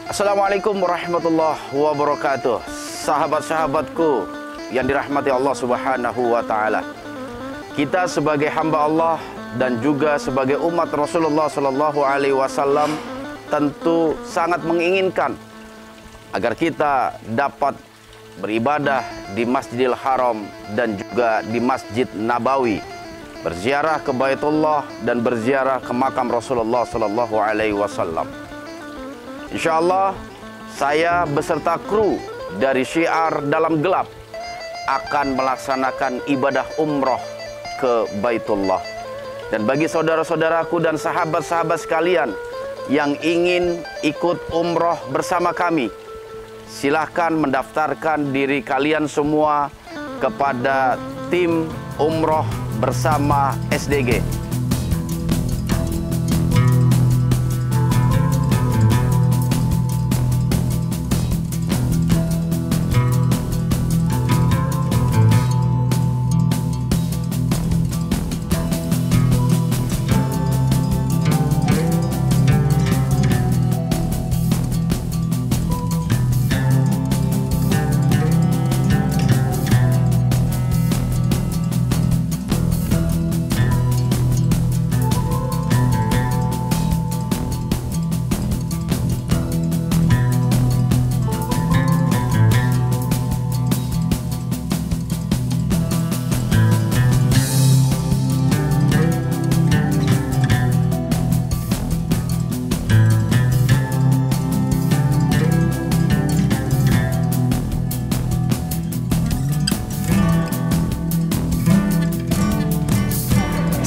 Assalamualaikum warahmatullahi wabarakatuh. Sahabat-sahabatku yang dirahmati Allah Subhanahu wa taala. Kita sebagai hamba Allah dan juga sebagai umat Rasulullah sallallahu alaihi wasallam tentu sangat menginginkan agar kita dapat beribadah di Masjidil Haram dan juga di Masjid Nabawi, berziarah ke Baitullah dan berziarah ke makam Rasulullah sallallahu alaihi wasallam. Insyaallah saya beserta kru dari Syiar Dalam Gelap akan melaksanakan ibadah umroh ke Baitullah. Dan bagi saudara-saudaraku dan sahabat-sahabat sekalian yang ingin ikut umroh bersama kami, silahkan mendaftarkan diri kalian semua kepada tim umroh bersama SDG.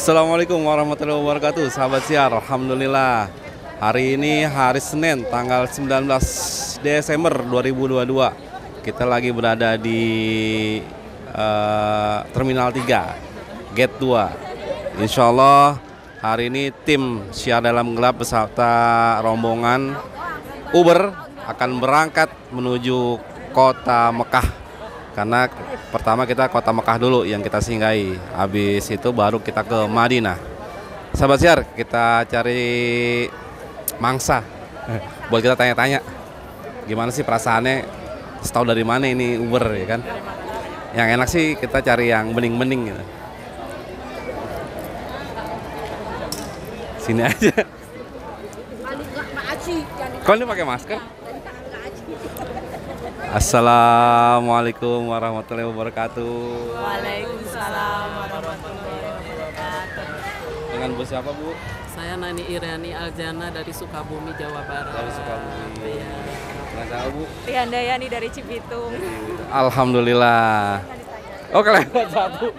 Assalamualaikum warahmatullahi wabarakatuh, sahabat Syiar. Alhamdulillah, hari ini hari Senin tanggal 19 Desember 2022. Kita lagi berada di Terminal 3 Gate 2. Insya Allah hari ini tim Syiar Dalam Gelap beserta rombongan Uber akan berangkat menuju kota Mekah. Karena pertama kita kota Mekah dulu yang kita singgahi, habis itu baru kita ke Madinah. Sahabat Syiar, kita cari mangsa buat kita tanya-tanya gimana sih perasaannya, tahu dari mana ini Uber ya kan. Yang enak sih kita cari yang bening-bening gitu. Sini aja. Kau ini pakai masker? Assalamualaikum warahmatullahi wabarakatuh. Waalaikumsalam warahmatullahi wabarakatuh. Dengan Bu siapa, Bu? Saya Nani Iriani Aljana dari Sukabumi, Jawa Barat. Dari Sukabumi. Iya. Nggak tahu, Bu? Rihandayani dari Cibitung. Alhamdulillah. Oh, kelewat satu.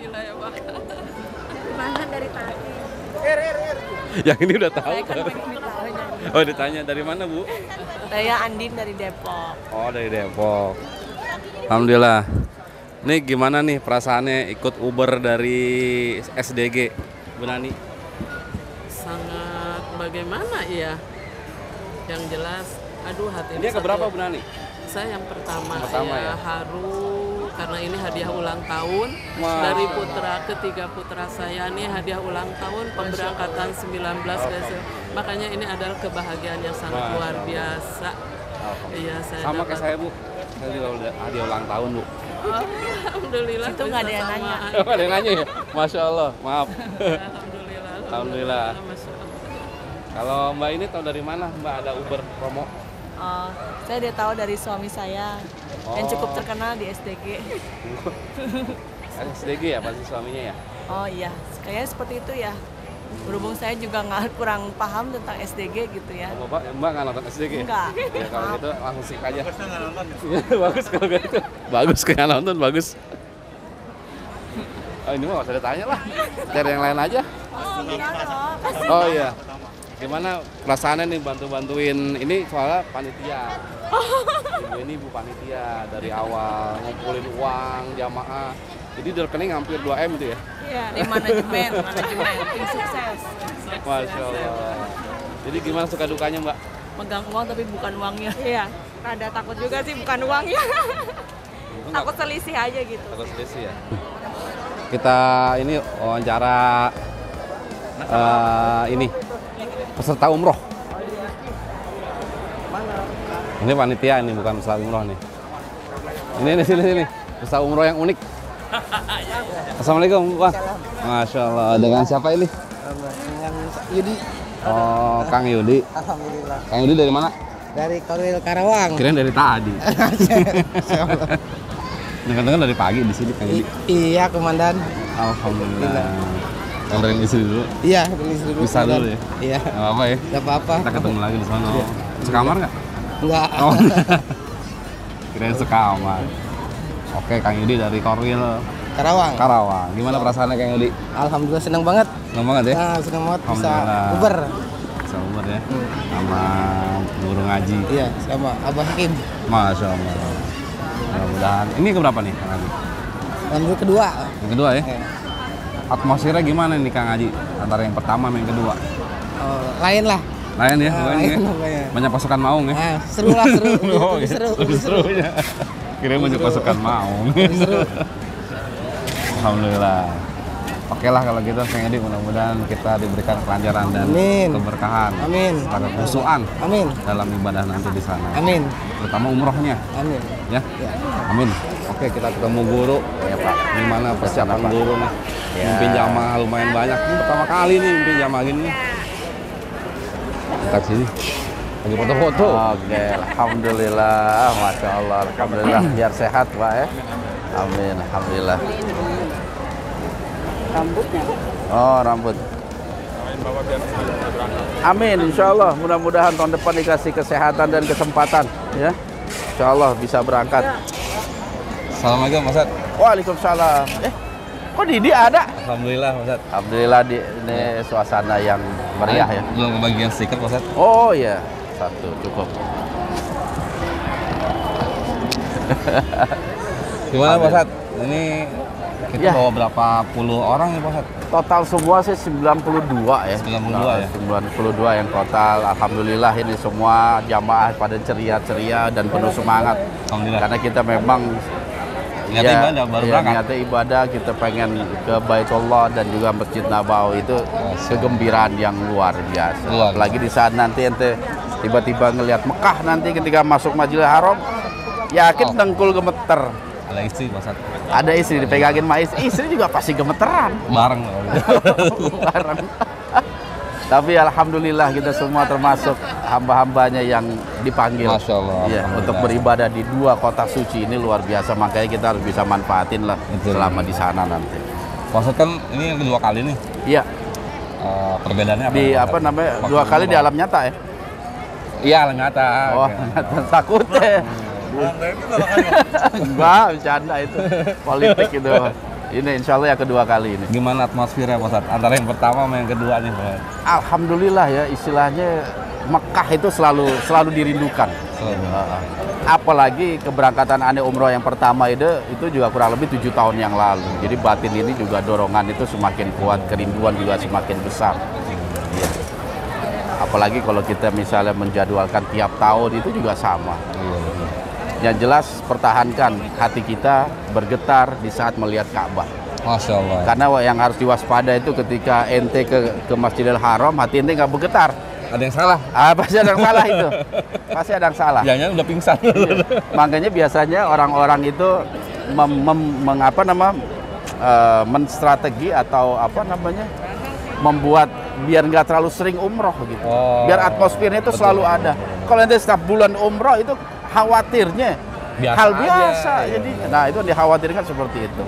Mana dari tadi? Yang ini udah tahu. Saya kan ditanya. Oh, ditanya dari mana, Bu? Saya Andin dari Depok. Oh, dari Depok. Alhamdulillah. Ini gimana nih perasaannya ikut Uber dari SDG, Bu Nani? Sangat bagaimana ya? Yang jelas, aduh hati Ini keberapa, Bu Nani? Saya yang pertama ya? haru karena ini hadiah ulang tahun dari ketiga putra saya nih, hadiah ulang tahun pemberangkatan 19 Desember. Makanya ini adalah kebahagiaan yang sangat luar biasa. Iya, saya sama kayak saya, Bu. Saya juga udah hadiah ulang tahun, Bu. Alhamdulillah. Itu nggak ada yang nanya. Nggak ada yang nanya ya? Masya Allah, maaf. Alhamdulillah. Alhamdulillah. Masya Allah. Kalau Mbak ini tahu dari mana Mbak ada Uber promo? Saya udah tahu dari suami saya yang cukup terkenal di SDG. SDG ya pasti suaminya ya? Oh iya, kayaknya seperti itu ya. Berhubung saya juga kurang paham tentang SDG gitu ya. Oh, Mbak nggak nonton SDG? Enggak. Ya kalau gitu langsung sik aja. Bagus kalau gitu. Bagus kayak nonton, bagus. Oh, ini mah nggak usah ditanya lah. Cari yang lain aja. Oh iya. Gimana perasaannya nih bantu-bantuin ini soalnya panitia. Ibu ini ibu panitia dari awal ngumpulin uang jamaah. Jadi di rekening hampir 2M itu ya? Iya, di manajemen, tim sukses. Masya Allah. Jadi gimana suka dukanya, Mbak? Megang uang tapi bukan uangnya. Iya, rada takut juga sih bukan uangnya. Takut selisih aja gitu. Takut selisih ya? Kita ini wawancara ini peserta umroh. Ini panitia ini bukan peserta umroh nih. Ini sini. Peserta umroh yang unik. Assalamualaikum, Pak. Masya Allah. Dengan siapa ini? Dengan Yudi. Oh, Kang Yudi. Alhamdulillah. Kang Yudi dari mana? Dari Korwil Karawang. Kirain dari tadi. Dengar-dengar dari pagi di sini Kang Yudi. Iya, Komandan. Alhamdulillah. Nganterin istri dulu. Iya, beli dulu. Bisa dulu ya. Iya. Nggak apa-apa ya. Enggak apa-apa. Kita ketemu lagi di sana. Sekamar nggak? Enggak. Oh. Kirain sekamar. Oke, Kang Yudi dari Korwil Karawang. Gimana perasaannya Kang Yudi? Alhamdulillah senang banget. Senang banget ya? Nah, senang banget bisa Alhamdulillah. Uber. Bisa Uber ya? Sama guru ngaji. Iya, sama Abah Hakim. Masya Allah. Mudah-mudahan. Ini keberapa nih Kang Haji? Alhamdulillah kedua. Yang kedua ya? Iya. Atmosfernya gimana nih Kang Haji? Antara yang pertama sama yang kedua? Oh, lain lah. Lain ya? Nah, Lain lain ya? pokoknya. Banyak pasukan maung ya? Nah, seru lah, seru. Oh, Lebih iya. seru. Lebih seru ya? Kirain banyak pasukan maung. Lebih seru. Alhamdulillah. Oke lah kalau gitu Kang Haji, mudah-mudahan kita diberikan kelancaran dan Amin. keberkahan. Amin. Kekhusyuan Amin. dalam ibadah nanti di sana. Amin. Terutama umrohnya. Amin. Ya? Ya. Amin. Oke, kita ketemu guru. Ya Pak. Gimana persiapan Pak. guru nih? Ya. Mimpin jamaah lumayan banyak. Ini pertama kali nih mimpin jamaah gini. Kita sini. Lagi foto-foto. Oke, alhamdulillah, masya Allah, alhamdulillah, biar sehat Pak ya. Amin, alhamdulillah. Rambutnya. Oh, rambut. Amin, insya Allah. Mudah-mudahan tahun depan dikasih kesehatan dan kesempatan, ya. Insya Allah bisa berangkat. Assalamualaikum Mas Ustaz. Waalaikumsalam. Kok Didi ada? Alhamdulillah Mas Ustaz. Alhamdulillah ini suasana yang meriah ya. Belum kebagian stiker Mas Ustaz. Oh iya, satu cukup. Gimana Mas Ustaz? Ini kita Ya. bawa berapa puluh orang nih Mas Ustaz? Total semua sih 92 ya. 92 ya? 92 yang total. Alhamdulillah ini semua jamaah pada ceria-ceria dan penuh semangat. Alhamdulillah. Karena kita memang Niatnya ibadah, baru berangkat. Niatnya ibadah, kita pengen ke Baitullah dan juga Masjid Nabawi itu kegembiraan yang luar biasa. Luar. Apalagi di saat nanti ente tiba-tiba ngelihat Mekah nanti ketika masuk Masjidil Haram, yakin dengkul gemeter. Ada istri Mas Ustaz. Ada istri dipegangin sama istri juga pasti gemeteran. Bareng. Bareng. Tapi alhamdulillah kita semua termasuk hamba-hambanya yang dipanggil. Masya Allah, Iya, alhamdulillah. untuk beribadah di dua kota suci ini luar biasa. Makanya kita harus bisa manfaatin lah Betul. selama di sana nanti. Maksud kan ini yang kedua kali nih. Iya, Perbedaannya apa? di Mas apa Ustaz? namanya Waktu dua kali di umroh. alam nyata ya. Iya, alam nyata. Oh, Oke. takut deh. Enggak, bercanda itu. Politik itu. Ini insya Allah yang kedua kali ini. Gimana atmosfernya Pak Ustadz? Antara yang pertama sama yang kedua nih Pak? Alhamdulillah ya, istilahnya Mekah itu selalu dirindukan. Apalagi keberangkatan aneh umroh yang pertama itu juga kurang lebih 7 tahun yang lalu. Jadi batin ini juga dorongan itu semakin kuat, kerinduan juga semakin besar. Iya. Apalagi kalau kita misalnya menjadwalkan tiap tahun itu juga sama. Yang jelas pertahankan hati kita bergetar di saat melihat Ka'bah. Masya Allah. Karena yang harus diwaspada itu ketika ente ke Masjidil Haram, hati ente nggak bergetar. Ada yang salah? Pasti ada yang salah itu. Pasti ada yang salah. Jangan udah pingsan. Makanya biasanya orang-orang itu menstrategi atau apa namanya membuat biar nggak terlalu sering umroh gitu. Oh, Biar atmosfernya itu betul, selalu betul, ada. Kalau ente setiap bulan umroh itu khawatirnya Biasa hal aja, biasa. iya. Jadi, nah itu dikhawatirkan seperti itu.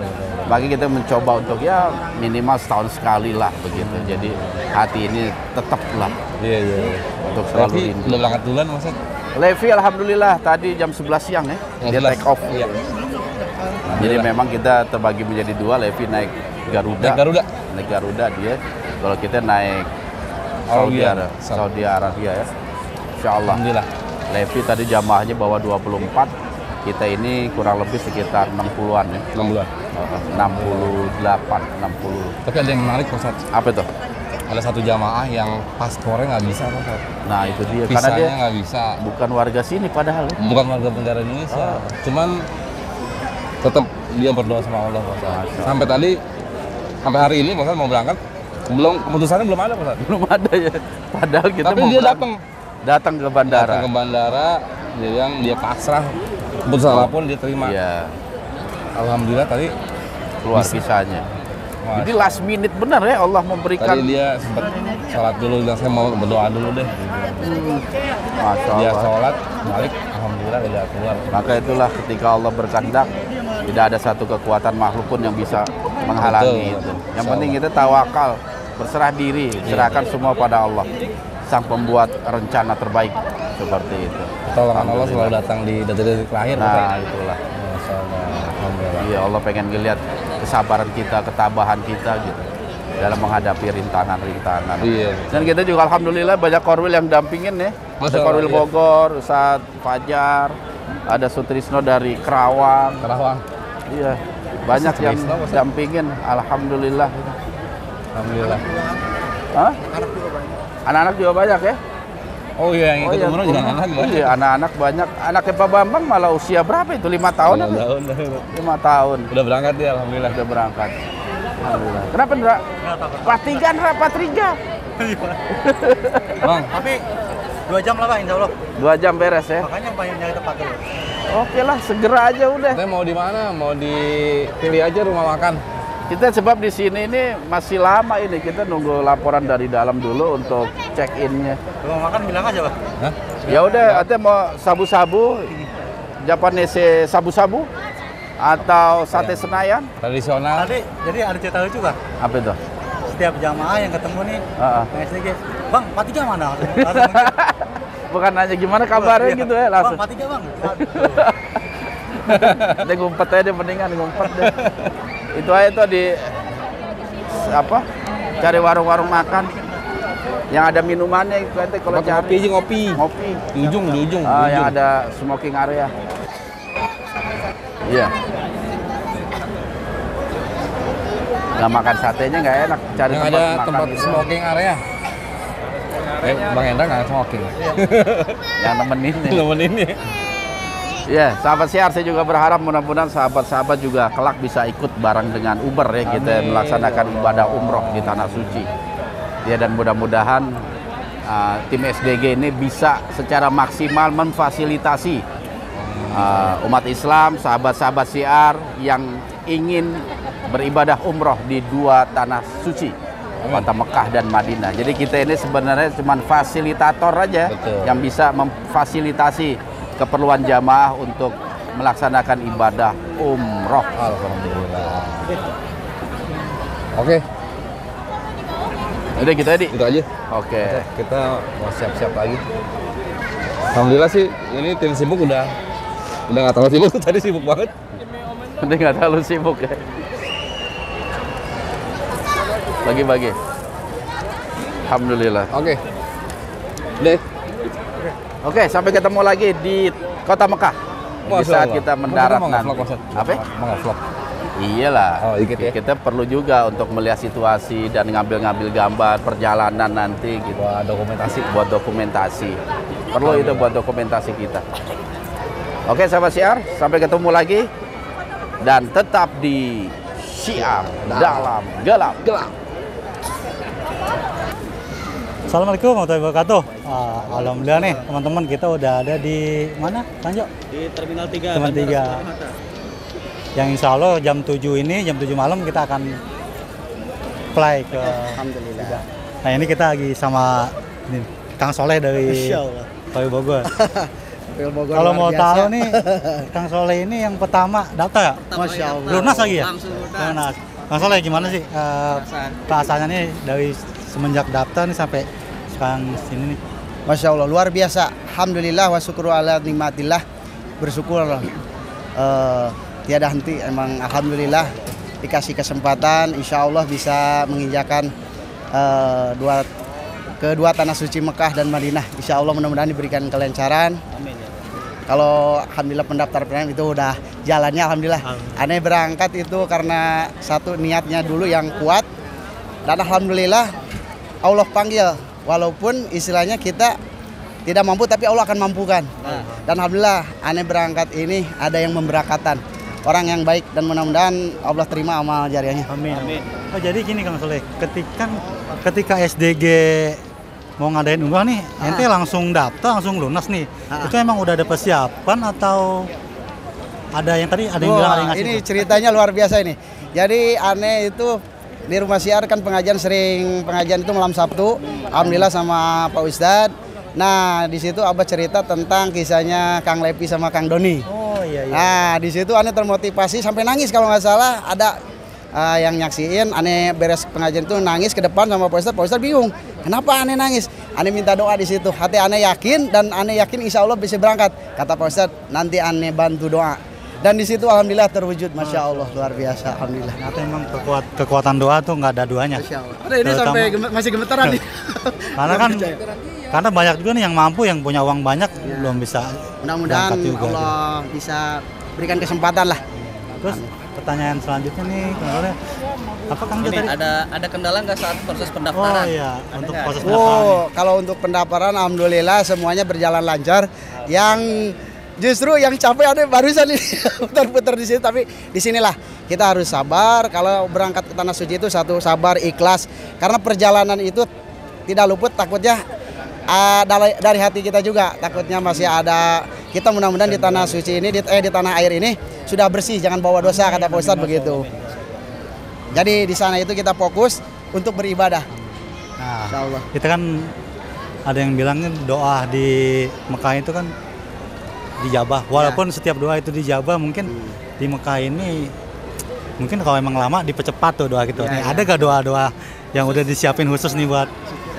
Bagi kita mencoba untuk ya minimal setahun sekali lah begitu. Jadi hati ini tetaplah Iya, iya. untuk selalu Tapi rindu. udah berangkat duluan Mas Ustadz? Levi alhamdulillah tadi jam 11 siang ya, dia 11. take off. Iya. Jadi memang kita terbagi menjadi dua, Levi naik Garuda. Naik Garuda? Naik Garuda dia. Kalau kita naik Arabia. Saudi Arabia ya. Insya Allah. Alhamdulillah. Levi tadi jamaahnya bawa 24. Kita ini kurang lebih sekitar 60-an ya. 6 bulan. 68, 60. Tapi ada yang menarik Pak Ustadz. Apa itu? Ada satu jamaah yang paspornya nggak bisa Pak Ustadz. Nah itu dia. Karena dia Visanya nggak bisa. bukan warga sini padahal. Ya. Bukan warga negara Indonesia. Cuman tetap dia berdoa sama Allah Pak Ustadz. Sampai hari ini Pak Ustadz mau berangkat. Keputusannya belum ada Pak Ustadz. Belum ada ya. Padahal kita Tapi mau dia berangkat. datang. Datang ke bandara. Datang ke bandara, dia pasrah, keputusan apapun dia terima. Iya, Alhamdulillah tadi keluar visanya. Mas, Jadi last minute benar ya Allah memberikan. tadi dia sempat sholat dulu, bilang saya mau berdoa dulu deh. Masya Dia Allah. sholat, balik, alhamdulillah dia keluar. Maka itulah ketika Allah berkehendak, tidak ada satu kekuatan makhluk pun yang bisa menghalangi Betul. itu. Yang penting kita tawakal, berserah diri, serahkan semua pada Allah, sang pembuat rencana terbaik, seperti itu. Pertolongan Allah selalu datang di detik-detik terakhir. Nah, itulah. Masya Allah, alhamdulillah. Iya, Allah pengen ngeliat kesabaran kita, ketabahan kita gitu dalam menghadapi rintangan-rintangan. Iya. Dan kita juga alhamdulillah banyak korwil yang dampingin ya. Masya Ada Allah, korwil iya. Bogor, Ustadz Fajar, ada Sutrisno dari Kerawang. Kerawang. Iya, banyak yang Sutrisno, Ustadz. dampingin, alhamdulillah. Alhamdulillah. Hah? Anak-anak juga banyak ya? Oh iya, yang ikut umroh juga anak banyak. Iya, anak-anak banyak. Anaknya Pak Bambang malah usia berapa itu? 5 tahun apa? 5 tahun. Udah berangkat dia, alhamdulillah. Udah berangkat. Alhamdulillah. Kenapa, Ndra? Patriga, Ndra, Patriga. Bang, Tapi 2 jam lah Pak, insya Allah. 2 jam beres ya? Makanya banyak nyari tempat dulu. Oke lah, segera aja udah. kita mau di mana? Mau dipilih aja rumah makan. Kita sebab di sini ini masih lama ini. Kita nunggu laporan dari dalam dulu untuk check-in-nya. Kalau makan bilang aja Pak. Hah? Ya udah, ate mau sabu-sabu, Japanese sabu-sabu atau sate Senayan? Tradisional. Tadi, jadi ada cerita lucu Pak. Apa itu? Setiap jamaah yang ketemu nih, Heeh. yang SDG, Bang, Patiga mana? Langsung Bukan nanya gimana kabarnya Iya. gitu ya, langsung. Bang, Patiga Bang. Dia ngumpet aja deh, mendingan ngumpet deh. Itu aja tuh di apa? Cari warung-warung makan yang ada minumannya itu ente kalau Ngopi cari aja, ngopi. ngopi. Di ujung, di ujung. di Ah, yang ujung. ada smoking area. Iya. Nggak makan satenya nggak enak, cari Yang tempat ada makan tempat gitu. smoking area. Bang Hendra nggak smoking. Yang nemenin nih. Nemenin nih. Iya, sahabat siar, saya juga berharap mudah-mudahan sahabat-sahabat juga kelak bisa ikut bareng dengan Uber ya, kita melaksanakan ibadah umroh di Tanah Suci. Ya, dan mudah-mudahan tim SDG ini bisa secara maksimal memfasilitasi umat Islam, sahabat-sahabat siar yang ingin beribadah umroh di 2 tanah suci, kota Mekah dan Madinah. Jadi kita ini sebenarnya cuma fasilitator aja. Betul. Yang bisa memfasilitasi keperluan jamaah untuk melaksanakan ibadah umroh. Alhamdulillah. Oke, Udah gitu Edi? itu aja. Oke. Kita mau siap-siap lagi. Alhamdulillah sih, ini tim sibuk udah nggak terlalu sibuk. Tadi sibuk banget. Udah nggak terlalu sibuk ya. Bagi-bagi. Alhamdulillah. Oke. Deh. Oke, sampai ketemu lagi di kota Mekah. Di Masya saat Allah. kita mendarat Mau nanti. nge-vlog, Ustaz? Apa? Mau nge-vlog. Iyalah. Oh, dikit ya. Kita perlu juga untuk melihat situasi dan ngambil-ngambil gambar perjalanan nanti gitu. Buat dokumentasi. Buat dokumentasi. Perlu itu buat dokumentasi kita. Oke, sahabat siar, sampai ketemu lagi dan tetap di Siar dalam gelap. Assalamualaikum warahmatullahi wabarakatuh. Alhamdulillah nih teman-teman, kita udah ada di mana Tanjo? Di Terminal 3. Terminal 3. Yang insya Allah jam 7 ini, jam 7 malam kita akan fly ke Alhamdulillah. Nah ini kita lagi sama ini, Kang Soleh dari Insya Allah. Payu Bogor. Payu Bogor Kalau luar mau biasa. tahu nih, Kang Soleh ini yang pertama daftar ya? Masya Allah. Lunas lagi ya? Langsung lunas. Lunas. Kang Soleh gimana sih perasaannya nih dari semenjak daftar nih sampai sekarang sini nih? Masya Allah, luar biasa. Alhamdulillah wa syukru ala nikmatillah. Bersyukur tiada henti. Emang alhamdulillah dikasih kesempatan, insya Allah bisa menginjakan kedua tanah suci Mekah dan Madinah. Insya Allah mudah-mudahan diberikan kelancaran. Amin ya. Kalau alhamdulillah pendaftaran itu udah jalannya alhamdulillah. Aneh berangkat itu karena satu niatnya dulu yang kuat, dan alhamdulillah Allah panggil walaupun istilahnya kita tidak mampu tapi Allah akan mampukan. Dan alhamdulillah aneh berangkat ini ada yang memberangkatan, orang yang baik, dan mudah-mudahan Allah terima amal jariahnya. Amin. Oh jadi gini Kang Soleh, ketika SDG mau ngadain umrah nih, ente langsung daftar, langsung lunas nih. Itu emang udah ada persiapan atau ada yang tadi ada yang bilang ada yang ngasih? Ini ceritanya luar biasa ini. Jadi aneh itu di rumah siar kan pengajian itu malam Sabtu. Alhamdulillah sama Pak Ustadz. Nah di situ Abah cerita tentang kisahnya Kang Lepi sama Kang Doni. Oh iya. Nah di situ aneh termotivasi sampai nangis kalau nggak salah. Ada yang nyaksiin aneh beres pengajian itu nangis ke depan sama Pak Ustadz bingung. Kenapa aneh nangis? Aneh minta doa di situ. Hati aneh yakin dan aneh yakin insya Allah bisa berangkat. Kata Pak Ustadz, nanti aneh bantu doa. Dan di situ alhamdulillah terwujud, masya Allah luar biasa, alhamdulillah. Ternyata emang kekuatan doa tuh nggak ada duanya. Masya Allah. Ini sampai masih gemeteran nih. Karena banyak juga nih yang mampu, yang punya uang banyak belum bisa. Mudah-mudahan Allah bisa berikan kesempatan lah. Terus pertanyaan selanjutnya nih, apa Kang Jo tadi? Ada kendala nggak saat proses pendaftaran? Oh iya, untuk proses pendaftaran. Kalau untuk pendaftaran alhamdulillah semuanya berjalan lancar. Yang justru yang capek ada barusan ini putar-putar di sini, tapi di sinilah kita harus sabar. Kalau berangkat ke tanah suci itu satu sabar, ikhlas. Karena perjalanan itu tidak luput takutnya dari hati kita juga. Takutnya masih ada, kita mudah-mudahan di tanah suci ini di tanah air ini sudah bersih, jangan bawa dosa kata Pak Ustadz begitu. Jadi di sana itu kita fokus untuk beribadah. Nah, Insyaallah. Kita kan ada yang bilang doa di Mekah itu kan dijabah. Walaupun setiap doa itu dijabah, mungkin di Mekah ini mungkin kalau emang lama dipercepat tuh doa gitu. Nih, ada gak doa-doa yang udah disiapin khusus nih buat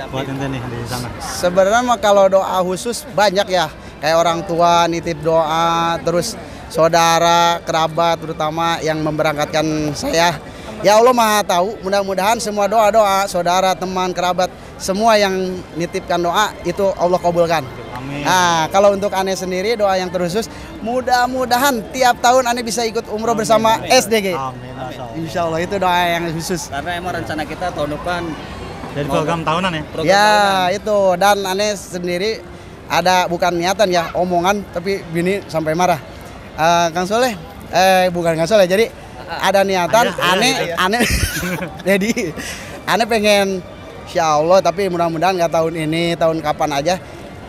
ente nih di sana? Sebenarnya kalau doa khusus banyak ya. Kayak orang tua nitip doa, terus saudara, kerabat terutama yang memberangkatkan saya. Ya Allah Maha tahu, mudah-mudahan semua doa-doa saudara, teman, kerabat, semua yang nitipkan doa itu Allah kabulkan. Amin. Nah, kalau untuk aneh sendiri doa yang terkhusus, mudah-mudahan tiap tahun aneh bisa ikut umroh bersama SDG. Amin. Insya Allah itu doa yang khusus. Karena emang rencana kita tahun depan jadi program tahunan ya? Itu, dan aneh sendiri ada bukan niatan ya, omongan, tapi bini sampai marah. Kang Soleh, bukan Kang Soleh, jadi ada niatan, aneh jadi aneh pengen insya Allah, tapi mudah-mudahan nggak tahun ini, tahun kapan aja.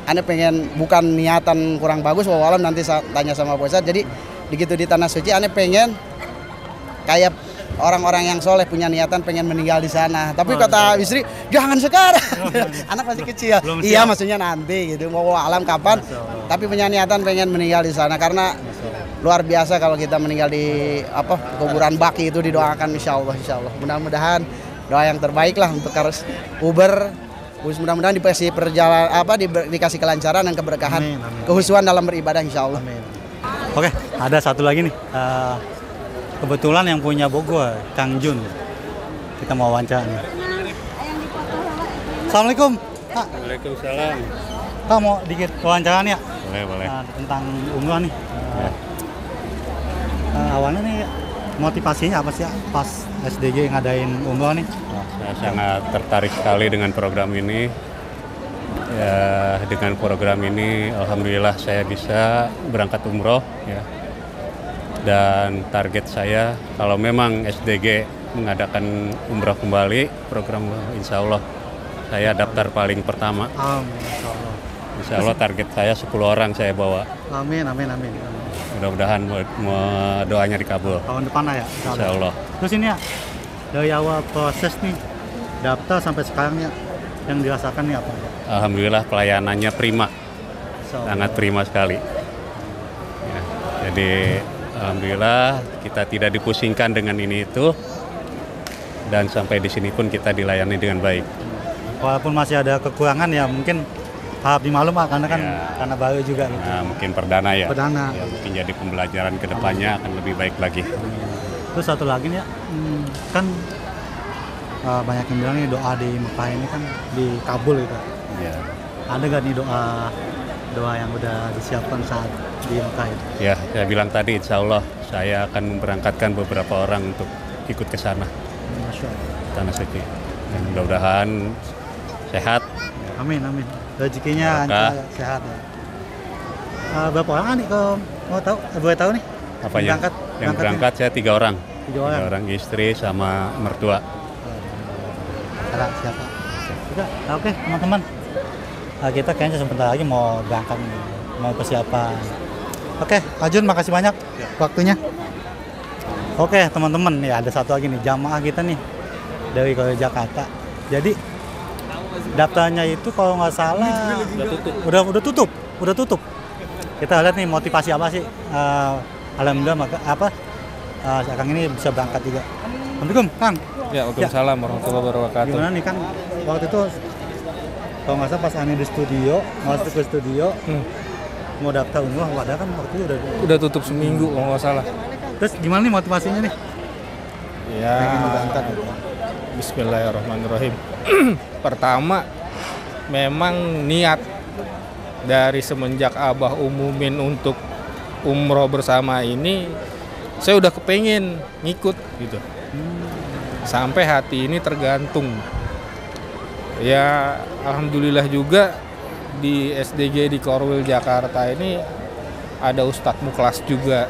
Aneh pengen, bukan niatan kurang bagus, walau nanti tanya sama Pak Ustadz. Jadi begitu di tanah suci, aneh pengen kayak orang-orang yang soleh punya niatan pengen meninggal di sana. Tapi kata istri, jangan sekarang, anak masih kecil. Iya maksudnya nanti gitu, mau alam kapan. Tapi punya niatan pengen meninggal di sana karena luar biasa kalau kita meninggal di kuburan baki itu didoakan insya Allah. Mudah-mudahan doa yang terbaik lah untuk harus Uber. Mudah-mudahan dikasih dikasih kelancaran dan keberkahan, kehusuan dalam beribadah insya Allah. Oke, ada satu lagi nih. Kebetulan yang punya Bogor, Kang Jun. Kita mau wawancara nih. Assalamualaikum. Waalaikumsalam. Kak mau dikit wawancara nih ya? Boleh. Tentang umrah nih. Awalnya nih motivasinya apa sih ya pas SDG ngadain umrah nih? Saya sangat tertarik sekali dengan program ini. Ya, dengan program ini alhamdulillah saya bisa berangkat umroh ya. Dan target saya kalau memang SDG mengadakan umroh kembali program, insya Allah saya daftar paling pertama. Insya Allah target saya 10 orang saya bawa. Amin. Mudah-mudahan doanya dikabul. Tahun depan lah ya. Insya Allah. Terus ini ya, dari awal proses nih daftar sampai sekarang ya, yang dirasakan nih apa? Alhamdulillah pelayanannya prima, sangat prima sekali. Ya, jadi alhamdulillah kita tidak dipusingkan dengan ini itu, dan sampai di sini pun kita dilayani dengan baik. Walaupun masih ada kekurangan ya mungkin harap dimaklum karena kan karena baru juga gitu. Nah, mungkin perdana ya. Perdana. Ya, mungkin jadi pembelajaran ke depannya akan lebih baik lagi. Terus satu lagi nih ya, kan banyak yang bilang nih doa di Mekah ini kan dikabul gitu. Ya. Ada gak nih doa yang udah disiapkan saat di Mekah itu? Ya, saya bilang tadi insya Allah saya akan memberangkatkan beberapa orang untuk ikut ke sana. Masya Allah. Tanah suci. Dan mudah-mudahan sehat. Amin. Rezekinya lancar, sehat ya. Berapa orang nih kalau mau tahu? Boleh tahu nih? Apanya? Yang berangkat saya 3 orang. 3 orang. 3 orang, istri sama mertua. Ada siapa? Oke, teman-teman. kita kayaknya sebentar lagi mau berangkat, mau persiapan. Oke, Ajun, makasih banyak waktunya. Oke, teman-teman, ya ada satu lagi nih, jamaah kita nih dari Korwil Jakarta. Jadi daftarnya itu kalau nggak salah udah tutup. Kita lihat nih motivasi apa sih? Alhamdulillah Kang ini bisa berangkat juga. Assalamualaikum, Kang. Ya, waalaikumsalam warahmatullahi wabarakatuh. Gimana nih, Kang? Waktu itu kalau nggak salah pas Ani di studio, masuk ke studio, mau daftar umroh, padahal kan waktu itu udah tutup seminggu kalau nggak salah. Terus gimana nih motivasinya nih? Ya, bismillahirrahmanirrahim. Pertama, memang niat dari semenjak Abah umumin untuk umroh bersama ini, saya udah kepengen ngikut gitu. Sampai hati ini tergantung. Ya, alhamdulillah juga di SDG di Korwil Jakarta ini ada Ustadz Muklas juga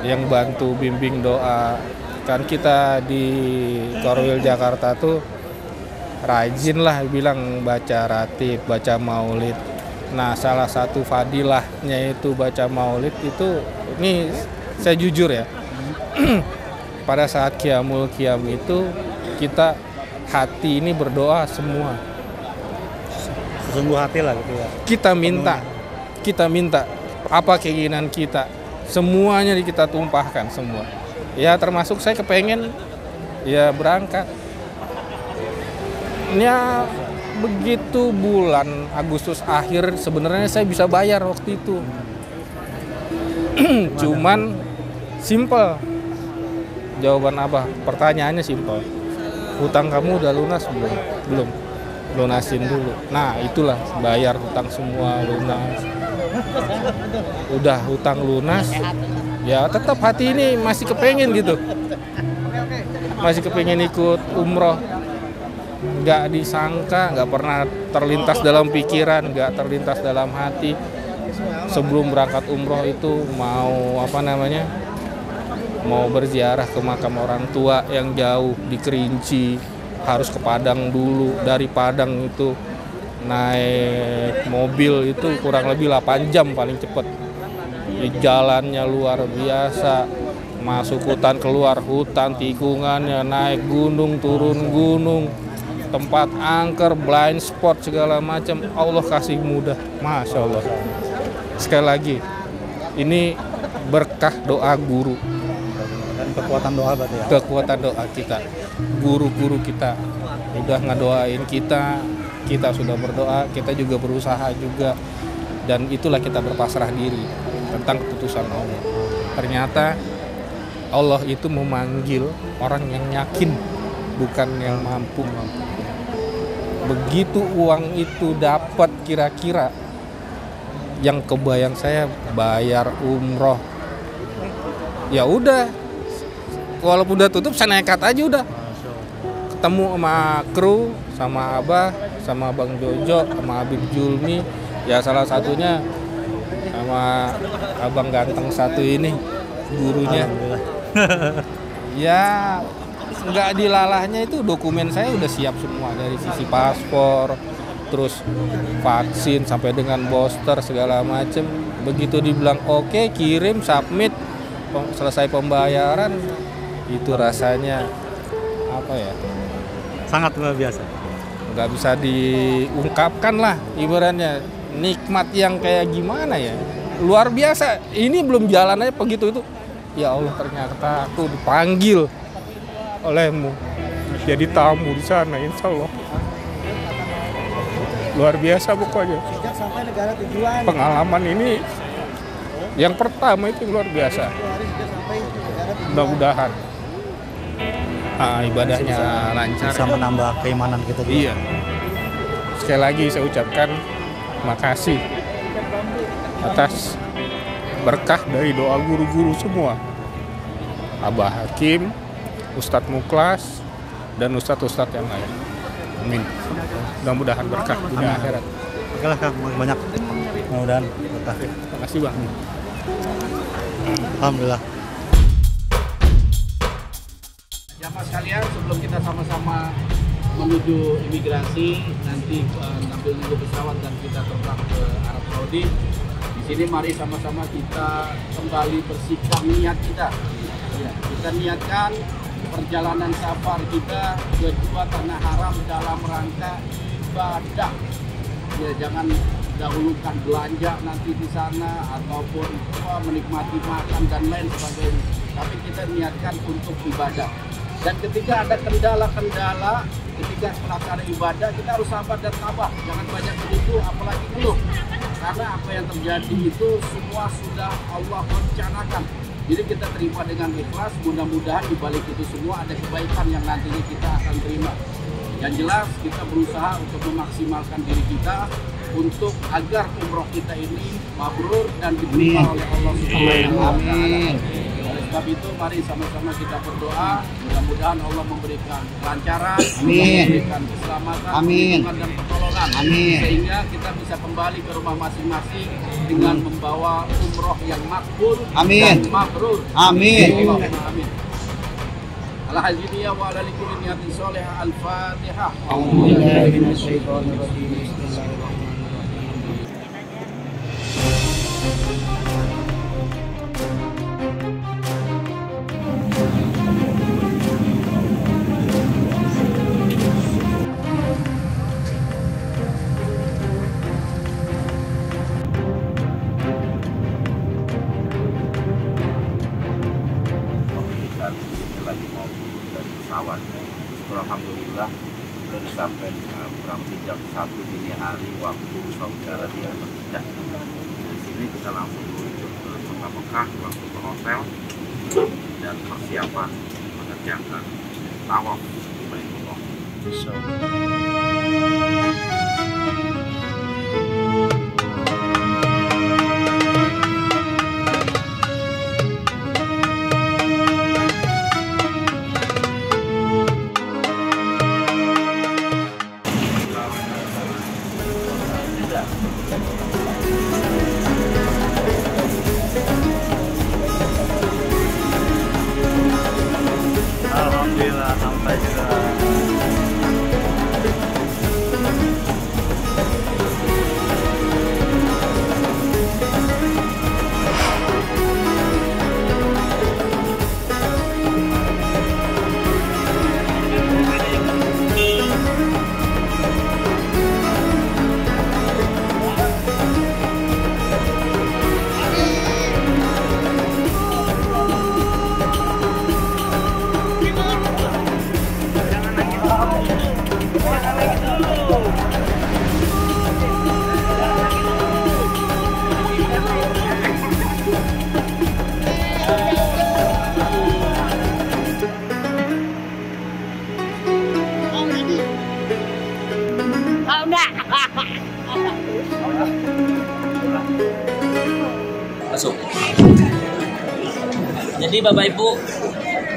yang bantu bimbing doa. Kan kita di Korwil Jakarta tuh rajin lah bilang baca ratib, baca maulid. Nah, salah satu fadilahnya itu baca maulid itu, ini saya jujur ya, pada saat qiyam itu kita hati ini berdoa semua. Sesungguh hati lah gitu ya. Kita minta apa keinginan kita, semuanya kita tumpahkan semua. Ya termasuk saya kepengen ya berangkat. Ya begitu bulan Agustus akhir sebenarnya saya bisa bayar waktu itu. Cuman simple. Jawaban Abah, pertanyaannya simple. Hutang kamu udah lunas belum? Belum. Lunasin dulu. Nah, itulah bayar hutang semua lunas. Udah hutang lunas. Ya tetap hati ini masih kepengen gitu. Masih kepengen ikut umroh. Nggak disangka, nggak pernah terlintas dalam pikiran, nggak terlintas dalam hati. Sebelum berangkat umroh itu mau berziarah ke makam orang tua yang jauh di Kerinci, harus ke Padang dulu. Dari Padang itu naik mobil itu kurang lebih 8 jam paling cepat. Jalannya luar biasa, masuk hutan, keluar hutan, tikungannya, naik gunung, turun gunung, tempat angker, blind spot, segala macam. Allah kasih mudah, Masya Allah. Sekali lagi, ini berkah doa guru. Dan kekuatan doa berarti ya? Kekuatan doa kita. Guru-guru kita udah ngedoain kita, kita sudah berdoa, kita juga berusaha juga. Dan itulah kita berpasrah diri tentang keputusan Allah. Ternyata Allah itu memanggil orang yang yakin, bukan yang mampu. Begitu uang itu dapat kira-kira, yang kebayang saya bayar umroh. Ya udah, walaupun udah tutup saya nekat aja udah. Ketemu sama kru, sama Abah, sama Bang Jojo, sama Habib Julmi. Ya salah satunya sama abang ganteng satu ini, gurunya. Ya nggak dilalahnya itu dokumen saya udah siap semua, dari sisi paspor, terus vaksin sampai dengan booster segala macem. Begitu dibilang oke, kirim, submit, selesai pembayaran, itu rasanya apa ya? Sangat luar biasa. Nggak bisa diungkapkan lah ibaratnya, nikmat yang kayak gimana ya, luar biasa. Ini belum jalan aja begitu itu, ya Allah ternyata aku dipanggil olehmu jadi tamu di sana, insya Allah. Luar biasa pokoknya. Pengalaman ini yang pertama itu luar biasa. Mudah-mudahan ibadahnya lancar, bisa menambah keimanan kita juga. Iya. Sekali lagi saya ucapkan makasih atas berkah dari doa guru-guru semua, Abah Hakim, Ustadz Muklas, dan Ustadz-Ustadz yang lain. Amin. Mudah-mudahan berkah dunia akhirat. Oke lah Kang, banyak. Mudah-mudahan berkah. Terima kasih Bang. Alhamdulillah. Jamaah sekalian, sebelum kita sama-sama menuju imigrasi, nanti ngambil nunggu pesawat dan kita terbang ke Arab Saudi. Di sini mari sama-sama kita kembali bersihkan niat kita. Ya, kita niatkan perjalanan safar kita ke dua tanah haram dalam rangka ibadah. Ya, jangan dahulukan belanja nanti di sana ataupun menikmati makan dan lain sebagainya. Tapi kita niatkan untuk ibadah. Dan ketika ada kendala-kendala, ketika melaksanakan ibadah, kita harus sabar dan tabah. Jangan banyak mengeluh, apalagi ngeluh. Karena apa yang terjadi itu semua sudah Allah rencanakan. Jadi kita terima dengan ikhlas, mudah-mudahan di balik itu semua ada kebaikan yang nantinya kita akan terima. Yang jelas kita berusaha untuk memaksimalkan diri kita untuk agar umroh kita ini mabrur dan diterima oleh Allah Subhanahu wa taala. Oleh sebab itu mari sama-sama kita berdoa, mudah-mudahan Allah memberikan kelancaran, memberikan keselamatan, perlindungan dan pertolongan, sehingga kita bisa kembali ke rumah masing-masing dengan membawa umroh yang makbul dan mabrur. Amin. Amin. Al-Hajjiyah wa ala likulli niyatin sholihah. Al-Fatihah. A'udzubillahi minasyaitonir rajim. Bismillahirrahmanirrahim. Alhamdulillah sudah sampai kurang lebih jam 1 dini hari waktu Saudi Arabia Jeddah. Di sini kita langsung menuju ke kota Mekah, langsung ke hotel dan persiapan mengerjakan tawaf di Baitullah. Alhamdulillah sampai juga. Masuk. Jadi Bapak Ibu,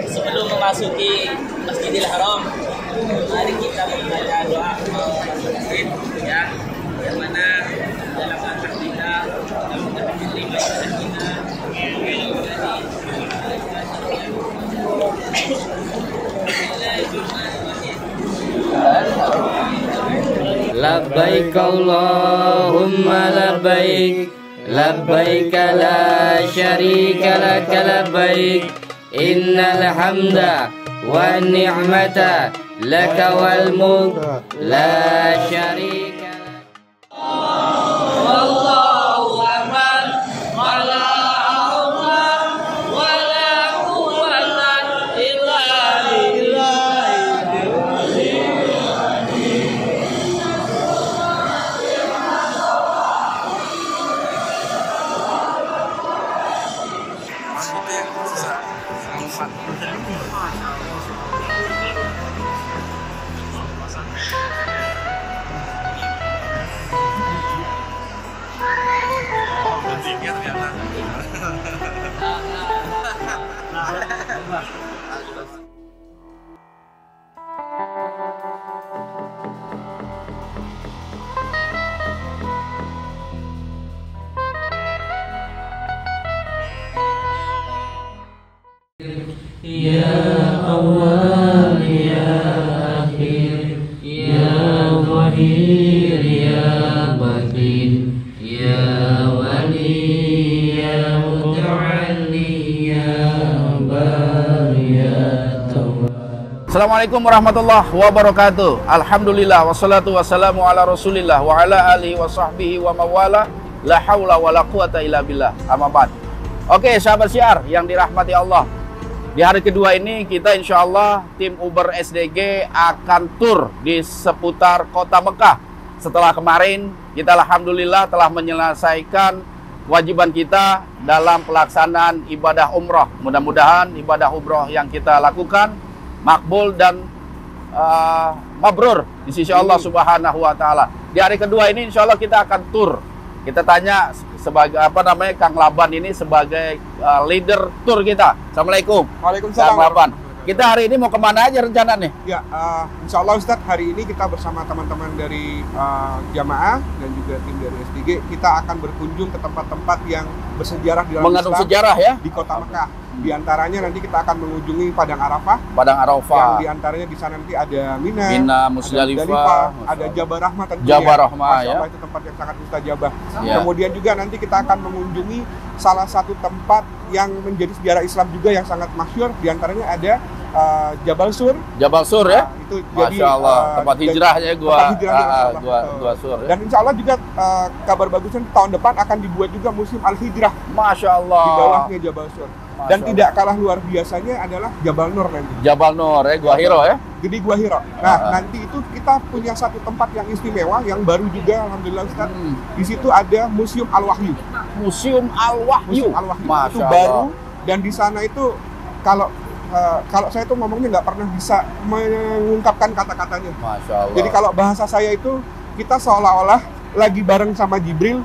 sebelum memasuki Masjidil Haram, mari kita membaca doa masjid ya, yang mana dalam langkah kita yang sudah diterima ibadah kita. Labbaik Allahumma labbaik, labbaik la syarika lak labbaik, innal hamda wan ni'mata laka wal mulk la syarika lak. Allahu akbar, wala haula wala quwwata illa billah. Ya awal ya akhir munir ya batin ya wali ya muta'alli ya bari ya tawwab. Assalamualaikum warahmatullahi wabarakatuh. Alhamdulillah wassalatu wassalamu ala Rasulillah wa ala alihi wa sahbihi wa mawala. La haula wa la quwata illa billah. Amma ba'd. Oke, sahabat syiar yang dirahmati Allah. Di hari kedua ini kita insya Allah tim Uber SDG akan tur di seputar kota Mekah. Setelah kemarin kita alhamdulillah telah menyelesaikan kewajiban kita dalam pelaksanaan ibadah umroh. Mudah-mudahan ibadah umroh yang kita lakukan makbul dan mabrur di sisi Allah Subhanahu wa taala. Di hari kedua ini insya Allah kita akan tur. Kita tanya sebagai Kang Laban ini sebagai leader tur kita. Assalamualaikum. Waalaikumsalam. Kang Laban. Kita hari ini mau kemana aja rencana nih? Ya, insya Allah Ustadz hari ini kita bersama teman-teman dari jamaah dan juga tim dari SDG kita akan berkunjung ke tempat-tempat yang bersejarah di dalam mengandung Islam sejarah ya di kota Mekah. Di antaranya nanti kita akan mengunjungi Padang Arafah. Padang Arafah. Yang di antaranya di sana nanti ada Mina, Musdalifah, ada Jabal Rahmah tentunya. Jabal Rahmah ya. Itu tempat yang sangat mustajabah. Ya. Kemudian juga nanti kita akan mengunjungi salah satu tempat yang menjadi sejarah Islam juga yang sangat masyhur. Di antaranya ada Jabal Sur. Jabal Sur ya. Itu Masya jadi Allah, tempat hijrahnya gua Sur. Ya? Dan insya Allah juga kabar bagusnya tahun depan akan dibuat juga musim Al-Hijrah. Masya Allah. Di bawahnya Jabal Sur. Dan tidak kalah luar biasanya adalah Jabal Nur nanti. Jabal Nur ya, Gua Hiro ya. Jadi Gua Hiro. Nah, nanti itu kita punya satu tempat yang istimewa yang baru juga alhamdulillah Ustaz. Di situ ada Museum Al-Wahyu. Museum Al-Wahyu. Itu baru dan di sana itu kalau saya tuh ngomongnya nggak pernah bisa mengungkapkan kata-katanya. Masya Allah. Jadi kalau bahasa saya itu kita seolah-olah lagi bareng sama Jibril,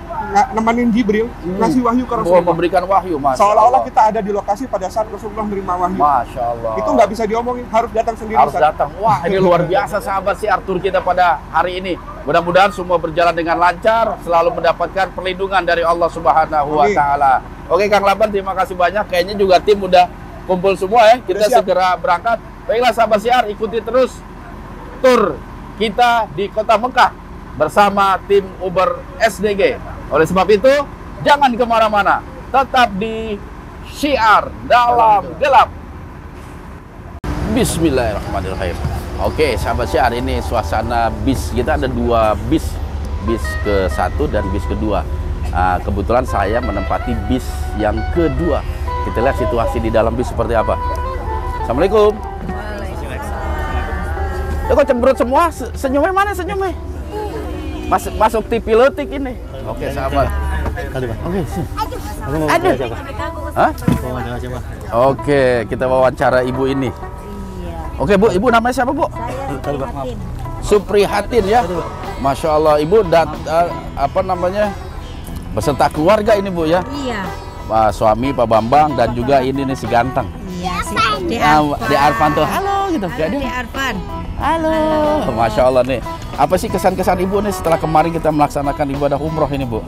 nemenin Jibril ngasih wahyu ke Rasulullah. Memberikan wahyu, Masya seolah-olah Allah. kita ada di lokasi pada saat Rasulullah menerima wahyu. Masya Allah. Itu nggak bisa diomongin, harus datang sendiri. Harus datang. Wah, ini luar biasa sahabat si Arthur kita pada hari ini. Mudah-mudahan semua berjalan dengan lancar, selalu mendapatkan perlindungan dari Allah Subhanahu wa taala. Oke, Kang Laban, terima kasih banyak. Kayaknya juga tim udah kumpul semua ya. Kita segera berangkat. Baiklah sahabat siar, ikuti terus tur kita di kota Mekah bersama tim Uber SDG. Oleh sebab itu, jangan kemana-mana. Tetap di Syiar Dalam Gelap. Bismillahirrahmanirrahim. Oke, sahabat Syiar, ini suasana bis. Kita ada dua bis. Bis ke-1 dan bis kedua. Kebetulan saya menempati bis yang kedua. Kita lihat situasi di dalam bis seperti apa. Assalamualaikum. Kok cemberut semua? Senyumnya mana senyumnya? Masuk TV pilotik ini. Oke, sahabat. Oke, sini. Aduh. Hah? Oke, kita wawancara ibu ini. Oke, Bu, ibu namanya siapa, Bu? Suprihatin ya. Masya Allah, ibu apa namanya? Beserta keluarga ini, Bu ya? Iya. Pak suami Pak Bambang dan juga ini nih si ganteng. Iya, si De Arfan tuh. Halo gitu. De Arfan. Halo. Masya Allah nih. Apa sih kesan-kesan ibu nih setelah kemarin kita melaksanakan ibadah umroh ini, Bu?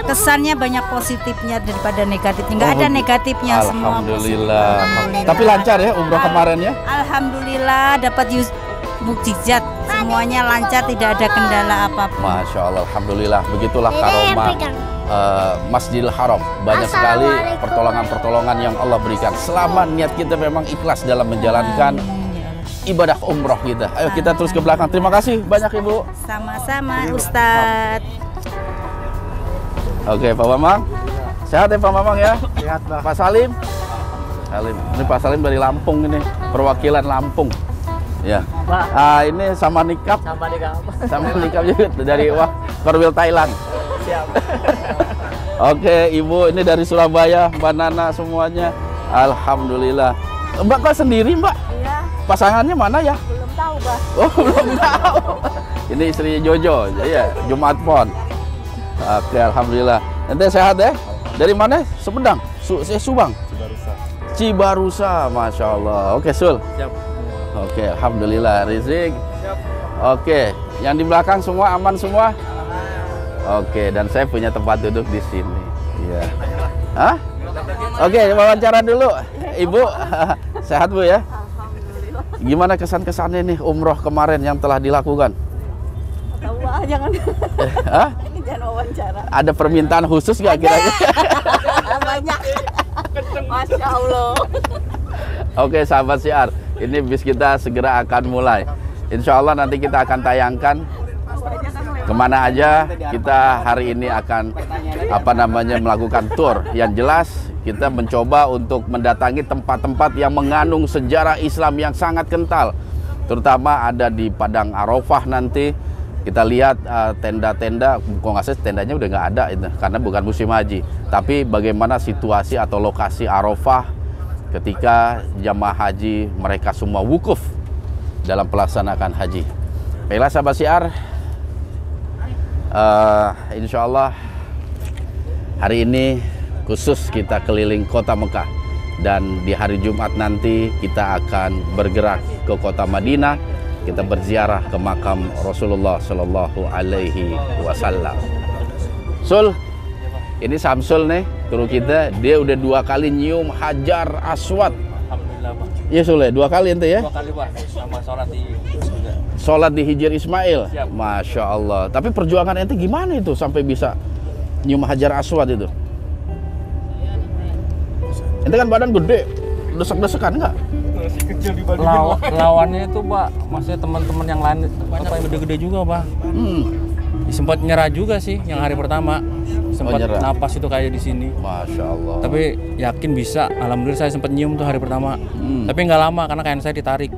Kesannya banyak positifnya daripada negatifnya. Nggak ada negatifnya, semua Alhamdulillah. Tapi lancar ya umroh kemarin ya? Alhamdulillah dapat mukjizat. Semuanya lancar, tidak ada kendala apapun. Masya Allah, alhamdulillah. Begitulah karomah Masjidil Haram. Banyak sekali pertolongan-pertolongan yang Allah berikan. Selama niat kita memang ikhlas dalam menjalankan ibadah umroh kita. Ayo kita terus ke belakang. Terima kasih banyak Ibu. Sama-sama Ustadz. Oke, Pak Bambang. Sehat ya Pak Bambang ya? Sehat, Pak. Pak Salim. Ini Pak Salim dari Lampung ini, perwakilan Lampung. Ya. Ini sama nikap. Sama nikap juga dari Korwil Thailand. Siap. Oke, Ibu ini dari Surabaya, Mbak Nana semuanya. Alhamdulillah. Mbak kok sendiri, Mbak? Iya. Pasangannya mana ya? Belum tahu, Bah. Oh, belum tahu. Ini istri Jojo, ya, Jumat Pon. Oke, alhamdulillah. Ente sehat ya? Dari mana? Sumedang? Subang? Cibarusa, Masya Allah. Oke, Sul. Siap. Oke, alhamdulillah. Rizik. Siap. Oke, yang di belakang semua aman semua? Oke, dan saya punya tempat duduk di sini. Iya. Hah? Oke, wawancara dulu. Ibu, sehat Bu ya? Gimana kesan-kesannya nih umroh kemarin yang telah dilakukan? jangan. Hah? Jangan wawancara. Ada permintaan khusus nggak kira-kira? Banyak. Masya Allah. Oke sahabat Syiar, ini bis kita segera akan mulai. Insya Allah nanti kita akan tayangkan kemana aja kita hari ini akan melakukan tour. Yang jelas kita mencoba untuk mendatangi tempat-tempat yang mengandung sejarah Islam yang sangat kental, terutama ada di Padang Arafah. Nanti kita lihat tenda-tenda, kok nggak sih tendanya udah nggak ada itu karena bukan musim haji. Tapi bagaimana situasi atau lokasi Arafah ketika jamaah haji mereka semua wukuf dalam pelaksanaan haji. Baiklah sahabat Syiar, insya Allah hari ini khusus kita keliling kota Mekah, dan di hari Jumat nanti kita akan bergerak ke kota Madinah. Kita berziarah ke makam Rasulullah Shallallahu Alaihi Wasallam. Sul, ini Samsul nih, kru kita, dia udah 2 kali nyium Hajar Aswad. Alhamdulillah, Pak. Iya Sul, 2 kali ente ya? 2 kali, Pak. Sama sholat di juga. Sholat di Hijr Ismail. Siap. Masya Allah. Tapi perjuangan ente gimana itu sampai bisa nyium Hajar Aswad itu? Ente kan badan gede, desek-desekan nggak? Masih kecil dibandingin Lawannya itu, Pak, maksudnya teman-teman yang lain apa yang gede-gede juga, Pak. Sempat nyerah juga sih yang hari pertama. Sempat napas itu kayak di sini. Masya Allah. Tapi yakin bisa. Alhamdulillah saya sempat nyium tuh hari pertama. Tapi nggak lama karena kain saya ditarik.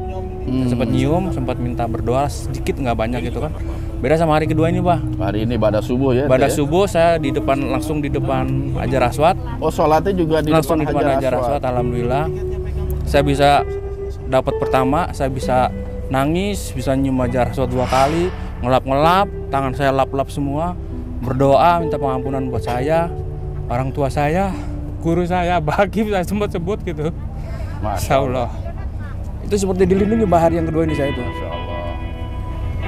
Sempat nyium, sempat minta berdoa sedikit, nggak banyak gitu kan. Beda sama hari kedua ini, Pak. Hari ini pada subuh ya? Pada subuh saya langsung di depan Hajar Aswad. Oh, sholatnya juga di langsung di depan Hajar Aswad. Alhamdulillah. Saya bisa dapat pertama, saya bisa nangis, bisa nyium Hajar Aswad 2 kali, ngelap-ngelap, tangan saya lap-lap semua, berdoa minta pengampunan buat saya, orang tua saya, guru saya, Bagi saya sempat sebut gitu. Masya Allah. Itu seperti dilindungi bahari yang kedua ini saya itu. Masya Allah.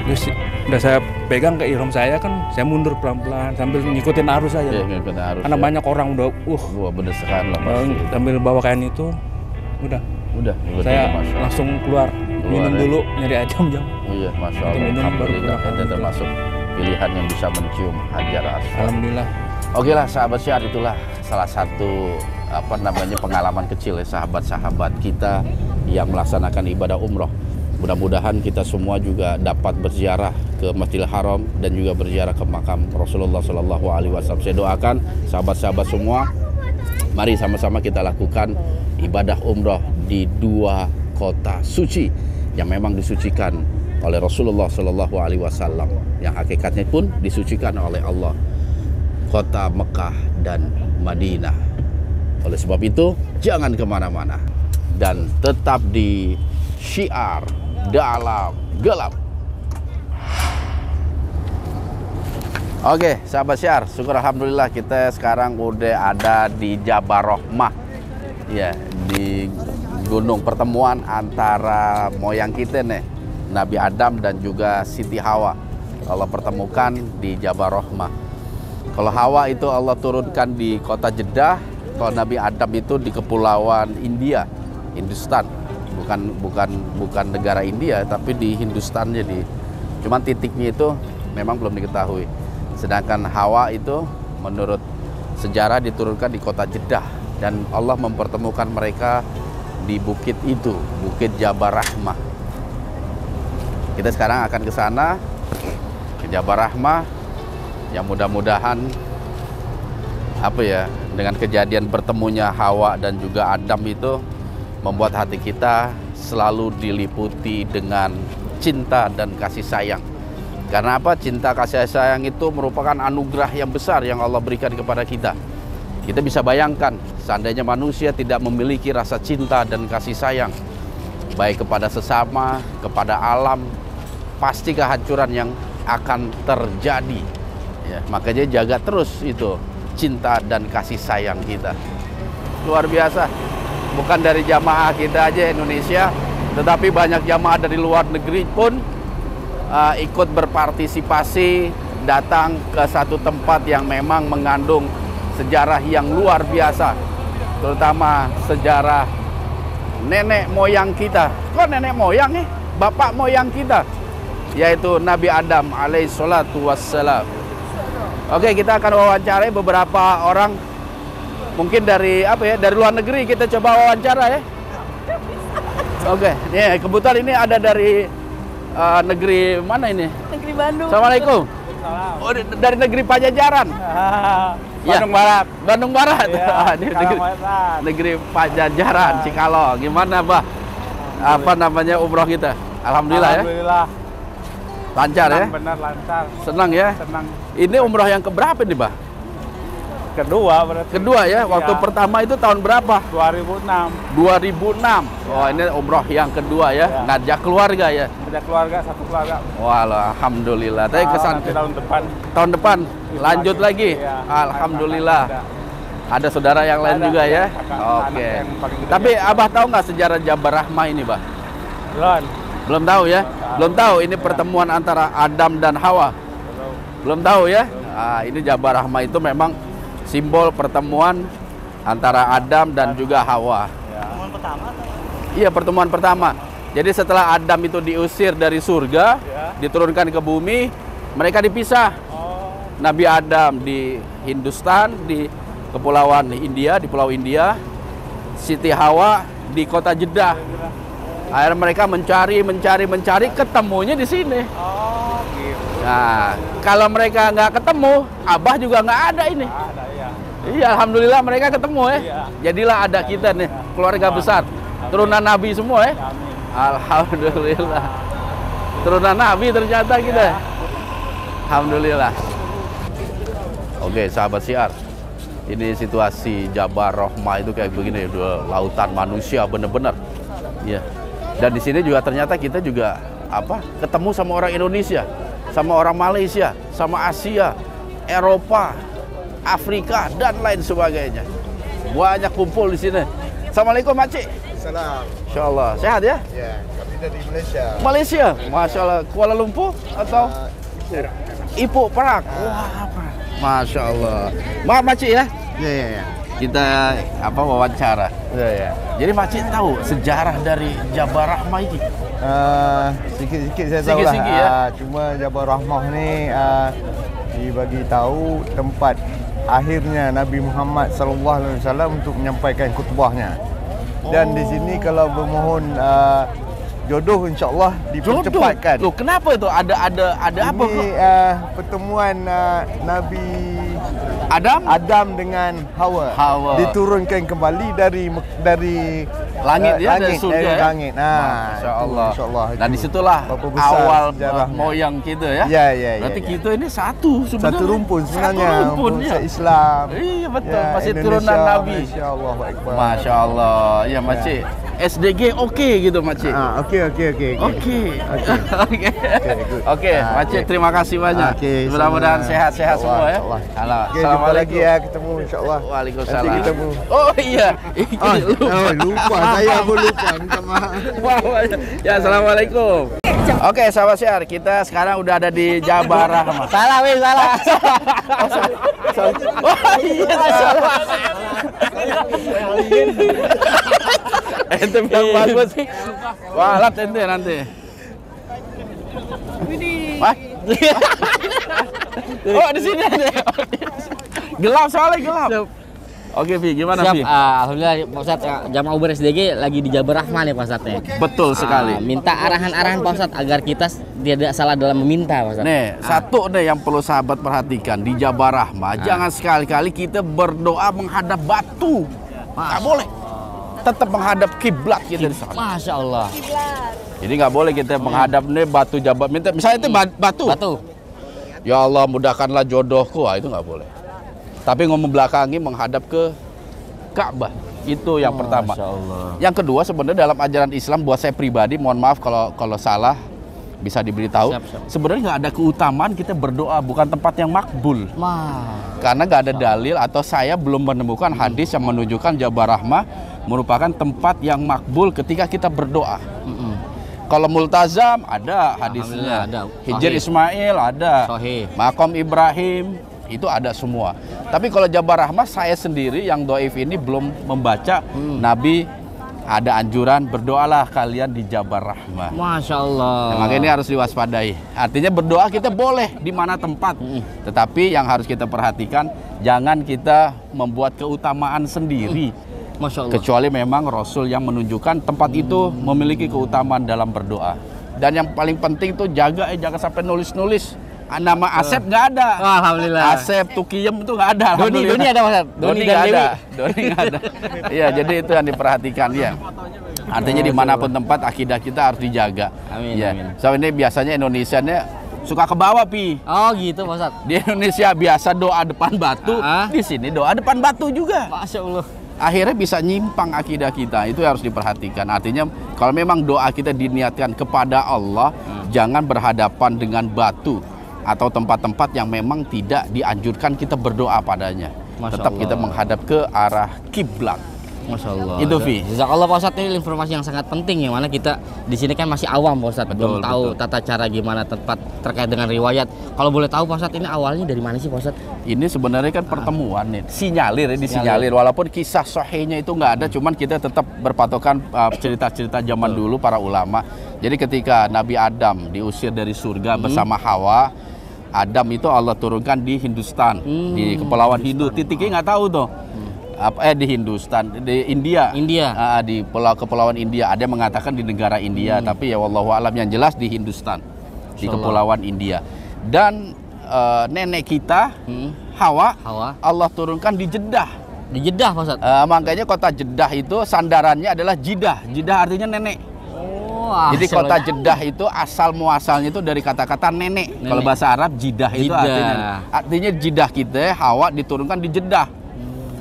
Terus udah saya pegang ke ihram saya kan, saya mundur pelan-pelan sambil ngikutin arus aja. Iya, ngikutin arus. Karena banyak orang udah berdesakan lah pasti. Sambil bawa kain itu, udah. Saya langsung keluar minum ya? dulu, nyari air jam-jam. Iya, Masya Allah. Alhamdulillah, ente termasuk pilihan yang bisa mencium Hajar Aswad. Alhamdulillah. Oke lah sahabat Syiar, itulah salah satu pengalaman kecil ya sahabat-sahabat kita yang melaksanakan ibadah umroh. Mudah-mudahan kita semua juga dapat berziarah ke Masjidil Haram dan juga berziarah ke makam Rasulullah Shallallahu Alaihi Wasallam. Saya doakan sahabat-sahabat semua, mari sama-sama kita lakukan ibadah umroh di 2 kota suci yang memang disucikan oleh Rasulullah Shallallahu Alaihi Wasallam, yang hakikatnya pun disucikan oleh Allah, kota Mekah dan Madinah. Oleh sebab itu jangan kemana-mana dan tetap di Syiar Dalam Gelap. Oke sahabat Syiar, syukur alhamdulillah kita sekarang udah ada di Jabal Rahmah ya, di gunung pertemuan antara moyang kita nih, Nabi Adam dan juga Siti Hawa. Allah pertemukan di Jabal Rahmah. Kalau Hawa itu Allah turunkan di kota Jeddah, kalau Nabi Adam itu di kepulauan India, Hindustan. Bukan negara India, tapi di Hindustan. Jadi cuman titiknya itu memang belum diketahui. Sedangkan Hawa itu menurut sejarah diturunkan di kota Jeddah, dan Allah mempertemukan mereka di bukit itu, Bukit Jabal Rahmah. Kita sekarang akan ke sana, ke Jabal Rahmah, yang mudah-mudahan dengan kejadian bertemunya Hawa dan juga Adam itu membuat hati kita selalu diliputi dengan cinta dan kasih sayang. Karena apa? Cinta kasih sayang itu merupakan anugerah yang besar yang Allah berikan kepada kita. Kita bisa bayangkan seandainya manusia tidak memiliki rasa cinta dan kasih sayang, baik kepada sesama, kepada alam, pasti kehancuran yang akan terjadi. Ya, makanya jaga terus itu cinta dan kasih sayang kita. Luar biasa. Bukan dari jamaah kita aja Indonesia, tetapi banyak jamaah dari luar negeri pun ikut berpartisipasi datang ke satu tempat yang memang mengandung sejarah yang luar biasa, terutama sejarah nenek moyang kita. Kok nenek moyang nih? Bapak moyang kita. yaitu Nabi Adam alaihi salatu wassalam. Oke, kita akan wawancarai beberapa orang mungkin dari dari luar negeri, kita coba wawancara ya. Oke, nih kebetulan ini ada dari negeri mana ini? Negeri Bandung. Assalamualaikum. Oh, dari negeri Pajajaran. Bandung Barat. Bandung Barat. Ini negeri Pajajaran, Cikalong. Gimana, Bah? Apa namanya umroh kita? Alhamdulillah ya. Alhamdulillah. Lancar ya? Benar lancar. Senang ya? Senang. Ini umroh yang keberapa nih, Bah? Kedua berarti. Kedua ya? Waktu pertama itu tahun berapa? 2006. 2006. Oh, ini umroh yang kedua ya? Ngajak keluarga ya? Ngajak keluarga, satu keluarga. Wah, alhamdulillah. Tapi kesan nanti tahun depan. Tahun depan lanjut lagi. Iya, Alhamdulillah. Ada saudara yang lain juga ya? Oke. Tapi Abah tahu nggak sejarah Jabar Rahmah ini, Bah? Belum. Belum tahu ya? Belum tahu ini pertemuan antara Adam dan Hawa. Belum tahu ya? Nah, ini Jabar Rahmah itu memang simbol pertemuan antara Adam dan juga Hawa. Pertemuan pertama? Iya, pertemuan pertama. Jadi setelah Adam itu diusir dari surga, diturunkan ke bumi, mereka dipisah. Nabi Adam di Hindustan, di Kepulauan India, di Pulau India. Siti Hawa di kota Jeddah. Akhirnya mereka mencari, ketemunya di sini. Oh, gitu. Nah, kalau mereka nggak ketemu, Abah juga nggak ada ini. Ada, ya. Iya, alhamdulillah mereka ketemu ya. Iya. Jadilah ada kita nih, keluarga besar, turunan Nabi semua ya. Alhamdulillah. Turunan Nabi ternyata kita. Alhamdulillah. Oke, sahabat siar. Ini situasi Jabar Rahmah itu kayak begini, dua lautan manusia bener-bener. Iya. Dan di sini juga ternyata kita juga ketemu sama orang Indonesia, sama orang Malaysia, sama Asia, Eropa, Afrika dan lain sebagainya. Banyak kumpul di sini. Assalamualaikum, Makcik. Salam. Insyaallah. Sehat ya? Ya, kami dari Malaysia. Malaysia. Masya Allah. Kuala Lumpur atau Ipoh, Perak. Wah, Masya Allah. Maaf, Makcik ya? Ya. Kita wawancara. Ya. Jadi Makcik tahu sejarah dari Jabar Rahmah ini? Sikit-sikit saya tahu lah. Ya? Cuma Jabar Rahmah ni dibagi tahu tempat akhirnya Nabi Muhammad SAW untuk menyampaikan khutbahnya. Dan di sini kalau bermohon jodoh, insya-Allah dipercepatkan. Loh, kenapa itu? Ada apa? Ini pertemuan Nabi Adam dengan Hawa. Diturunkan kembali dari langit ya, dari surga dari ya? langit. Nah, Masya-Allah. Dan disitulah awal moyang kita ya. Ya. Berarti kita ini satu sebenarnya. Satu rumpun sebenarnya. Satu rumpun ya. Islam. Iya betul. Ya, Masih Indonesia, turunan Nabi. Masya-Allah. Masya Allah. Ya, Makcik. SDG oke gitu, Makcik. Oke. Oke, Makcik, terima kasih banyak. Mudah-mudahan sehat-sehat semua ya. Jumpa lagi ya, ketemu insya-Allah. Waalaikumsalam. Nanti ketemu. Oh iya. Lupa. Saya pun lupa. Minta maaf. Ya, assalamualaikum. Oke, sahabat siar, kita sekarang udah ada di Jabar Rahmah. Salah. Oh iya, salah. Ente yang bagus. Walat ente nanti. Wah. Oh, di sini ada. Gelap soalnya, gelap. Oke, Vi, gimana, Vi? Alhamdulillah, Pak Ustadz, Jamaah Uber SDG lagi di Jabar Rahmah nih, Pak Ustadz ya. Betul sekali. Minta arahan-arahan Pak Ustadz agar kita tidak salah dalam meminta, Pak Ustadz. Nih, satu nih yang perlu sahabat perhatikan di Jabar Rahmah, jangan sekali-kali kita berdoa menghadap batu. Nggak boleh. Tetap menghadap kiblat kita di sana. Masya Allah. Jadi nggak boleh kita menghadap nih batu Jabar. Misalnya itu batu. Ya Allah, mudahkanlah jodohku. Itu nggak boleh. Tapi ngomong belakangi menghadap ke Ka'bah. Itu yang pertama. Yang kedua, sebenarnya dalam ajaran Islam buat saya pribadi, mohon maaf kalau salah, bisa diberitahu. Sebenarnya nggak ada keutamaan kita berdoa bukan tempat yang makbul. Karena nggak ada dalil atau saya belum menemukan hadis yang menunjukkan Jabar Rahmah merupakan tempat yang makbul ketika kita berdoa. Kalau multazam ada hadisnya, Hijr Ismail ada, Makom Ibrahim itu ada semua. Tapi kalau Jabar Rahmah, saya sendiri yang doif ini belum membaca Nabi ada anjuran berdoalah kalian di Jabal Rahmah. Masya Allah. Nah, makanya ini harus diwaspadai. Artinya berdoa kita boleh di mana tempat, tetapi yang harus kita perhatikan jangan kita membuat keutamaan sendiri. Masya Allah. Kecuali memang Rasul yang menunjukkan tempat itu memiliki keutamaan dalam berdoa. Dan yang paling penting tuh jangan sampai nulis-nulis. Nama Asep nggak ada. Alhamdulillah. Asep Tukiyem itu nggak ada. Doni ada Mas. Doni nggak ada. Doni nggak ada. Iya, jadi itu yang diperhatikan ya. Artinya dimanapun tempat akidah kita harus dijaga. Amin. Ya. Amin. So ini biasanya Indonesianya suka ke bawah Pi. Oh gitu Pak Ustadz. Di Indonesia biasa doa depan batu, di sini doa depan batu juga. Masya Allah. Akhirnya bisa nyimpang akidah kita, itu harus diperhatikan. Artinya kalau memang doa kita diniatkan kepada Allah, jangan berhadapan dengan batu atau tempat-tempat yang memang tidak dianjurkan kita berdoa padanya. Masya Tetap Allah. kita menghadap ke arah kiblat. Masya Allah. Itu Vi. Jazakallah Pak Ustadz, ini informasi yang sangat penting yang mana kita di sini kan masih awam Pak Ustadz, belum tahu tata cara gimana tempat terkait dengan riwayat. Kalau boleh tahu Pak Ustadz, ini awalnya dari mana sih Pak Ustadz? Ini sebenarnya kan pertemuan nih, sinyalir ya, disinyalir. Walaupun kisah sahihnya itu nggak ada, cuman kita tetap berpatokan cerita-cerita zaman dulu para ulama. Jadi ketika Nabi Adam diusir dari surga bersama Hawa, Adam itu Allah turunkan di Hindustan, di Kepulauan Hindu. Titiknya nggak tahu tuh. Di Hindustan, di India, di kepulauan India. Ada yang mengatakan di negara India, tapi ya wallahu alam, yang jelas di Hindustan, di kepulauan India. Dan nenek kita Hawa, Allah turunkan di Jeddah. Di Jeddah Pak Ustadz? Makanya kota Jeddah itu sandarannya adalah Jidah. Jidah artinya nenek. Jadi kota Jeddah itu asal muasalnya itu dari kata-kata nenek. Kalau bahasa Arab Jidah itu artinya Jidah kita Hawa diturunkan di Jeddah.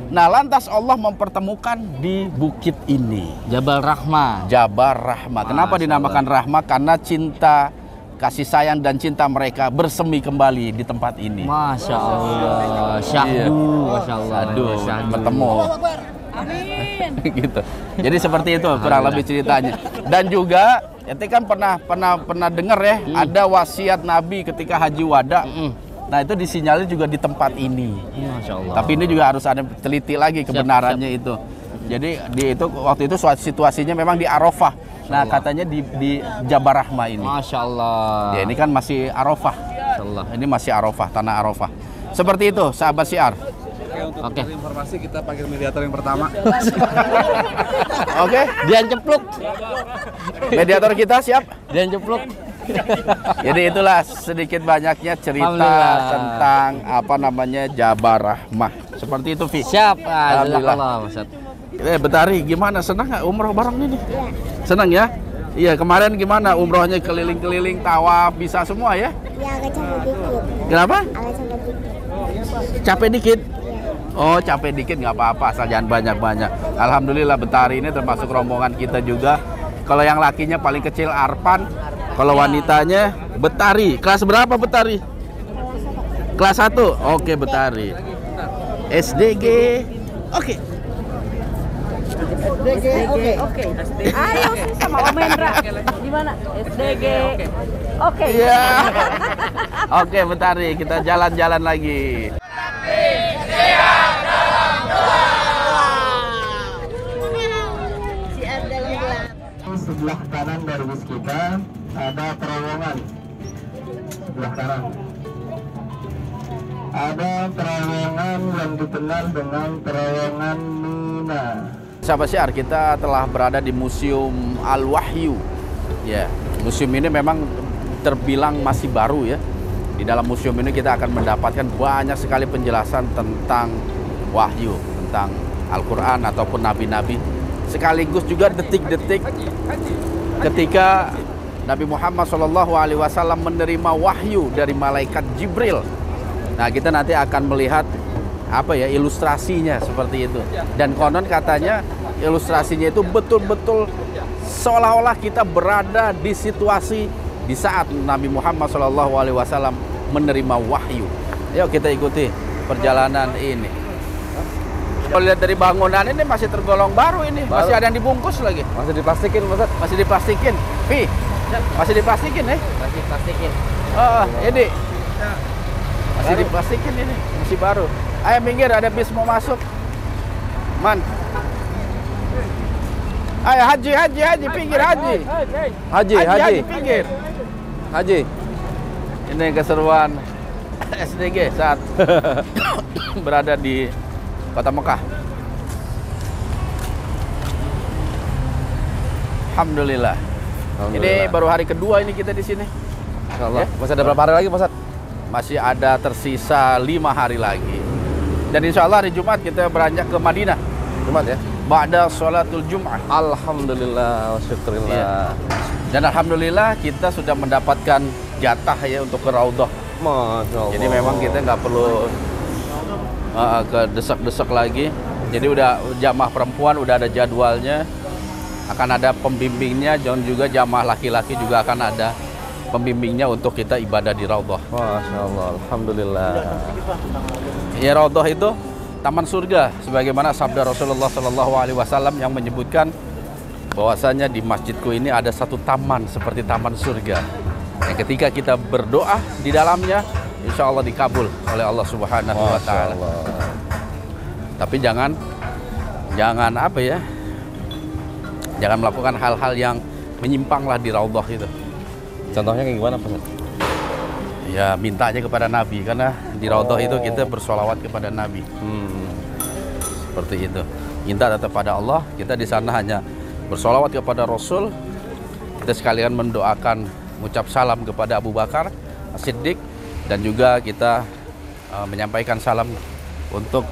Nah, lantas Allah mempertemukan di bukit ini, Jabal Rahmah. Jabal Rahmah. Kenapa dinamakan Rahmah? Karena cinta, kasih sayang dan cinta mereka bersemi kembali di tempat ini. Masya Allah. Syahdu, Masya Allah. Aduh, bertemu. Amin. Gitu. Jadi seperti itu kurang lebih ceritanya. Dan juga ente kan pernah dengar ya, ada wasiat Nabi ketika Haji Wada. Nah, itu disinyalir juga di tempat ini. Masya Allah. Tapi ini juga harus ada teliti lagi kebenarannya itu. Jadi waktu itu situasinya memang di Arafah. Nah, katanya di Jabal Rahmah ini. Masya Allah. Ya, ini kan masih Arafah. Masya Allah. Ini masih Arafah, tanah Arafah. Seperti itu, sahabat Syiar. Untuk informasi kita panggil mediator yang pertama. Oke, Dian Cepluk. Mediator kita siap? Dian Cepluk. Jadi itulah sedikit banyaknya cerita tentang Jabal Rahmah. Seperti itu, Vi. Siap. Alhamdulillah. Betari, gimana? Senang nggak umroh bareng ini? Senang ya? Iya, kemarin gimana umrohnya, keliling-keliling, tawaf, bisa semua ya? Ya, agak capek dikit. Kenapa? Agak capek dikit. Capek dikit? Oh, capek dikit nggak apa-apa, asal jangan banyak-banyak. Alhamdulillah Betari ini termasuk rombongan kita juga. Kalau yang lakinya paling kecil Arpan, kalau wanitanya Betari. Kelas berapa Betari? Kelas 1. Oke, Betari. SDG. Oke. SDG. Oke. Ayo sama Om Hendra. Di mana? SDG. Oke. Iya. Oke, Betari, kita jalan-jalan lagi. Sebelah kanan dari bus kita ada terowongan. Sebelah kanan ada terowongan yang dikenal dengan terowongan Mina. Sahabat Syiar, kita telah berada di Museum Al-Wahyu. Ya, museum ini memang terbilang masih baru ya. Di dalam museum ini kita akan mendapatkan banyak sekali penjelasan tentang wahyu, tentang Al-Quran ataupun nabi-nabi. Sekaligus juga detik-detik ketika Nabi Muhammad SAW menerima wahyu dari malaikat Jibril. Nah, kita nanti akan melihat ilustrasinya seperti itu. Dan konon katanya ilustrasinya itu betul-betul seolah-olah kita berada di situasi di saat Nabi Muhammad SAW menerima wahyu. Yuk kita ikuti perjalanan ini. Kalau lihat dari bangunan ini masih tergolong baru ini, masih ada yang dibungkus lagi. Masih diplastikin, Ustaz. Masih diplastikin. Pi, masih diplastikin ya? Masih diplastikin. Oh, ini. Masih diplastikin ini, masih baru. Ayo minggir, ada bis mau masuk. Man. Ayo haji pinggir haji. Haji pinggir. Haji. Ini keseruan SDG saat berada di Kota Mekah. Alhamdulillah. Ini baru hari kedua ini kita di sini. Insyaallah. Masih ada berapa hari lagi, Pak Ustaz? Masih ada tersisa 5 hari lagi. Dan insya Allah hari Jumat kita beranjak ke Madinah. Jumat ya? Ba'da sholatul Jum'ah. Alhamdulillah wa syukurillah. Ya. Dan alhamdulillah kita sudah mendapatkan jatah ya untuk ke Raudhah. Masya Allah. Jadi memang kita nggak perlu ke desak-desak lagi. Jadi udah jamaah perempuan udah ada jadwalnya. Akan ada pembimbingnya, dan juga jamaah laki-laki juga akan ada pembimbingnya untuk kita ibadah di Raudhah. Masya Allah, alhamdulillah. Ya, Raudhah itu taman surga, sebagaimana sabda Rasulullah SAW yang menyebutkan bahwasanya di masjidku ini ada satu taman seperti taman surga. Yang ketika kita berdoa di dalamnya, insya Allah dikabul oleh Allah Subhanahu Wa Taala. Tapi jangan apa ya? Jangan melakukan hal-hal yang menyimpanglah di Raudhah itu. Contohnya kayak gimana, Pak? Ya minta aja kepada Nabi, karena di Raudhah itu kita bersolawat kepada Nabi. Seperti itu. Minta tetap pada Allah, kita di sana hanya bersolawat kepada Rasul. Kita sekalian mendoakan, mengucap salam kepada Abu Bakar As-Siddiq, dan juga kita menyampaikan salam untuk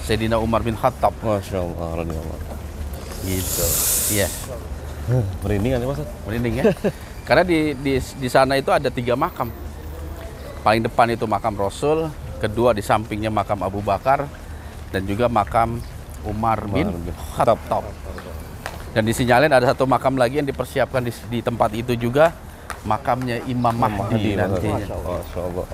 Sayyidina Umar bin Khattab. Masya Allah, gitu. Iya. Merinding kan, Mas? Merinding ya. Karena di sana itu ada 3 makam. Paling depan itu makam Rasul, kedua di sampingnya makam Abu Bakar, dan juga makam Umar bin Khattab. Dan disinyalir ada satu makam lagi yang dipersiapkan di tempat itu juga, makamnya Imam Mahdi nantinya. Masya Allah.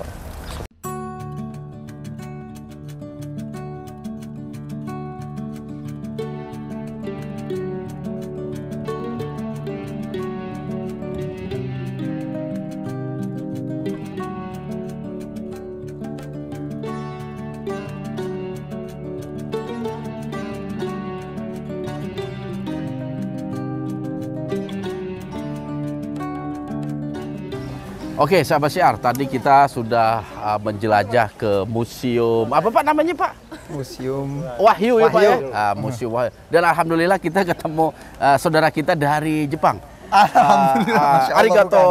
Oke, sahabat syiar, tadi kita sudah menjelajah ke museum, apa Pak namanya Pak? Museum Wahyu ya Pak ya? Museum Wahyu. Dan alhamdulillah kita ketemu saudara kita dari Jepang. Alhamdulillah, arigato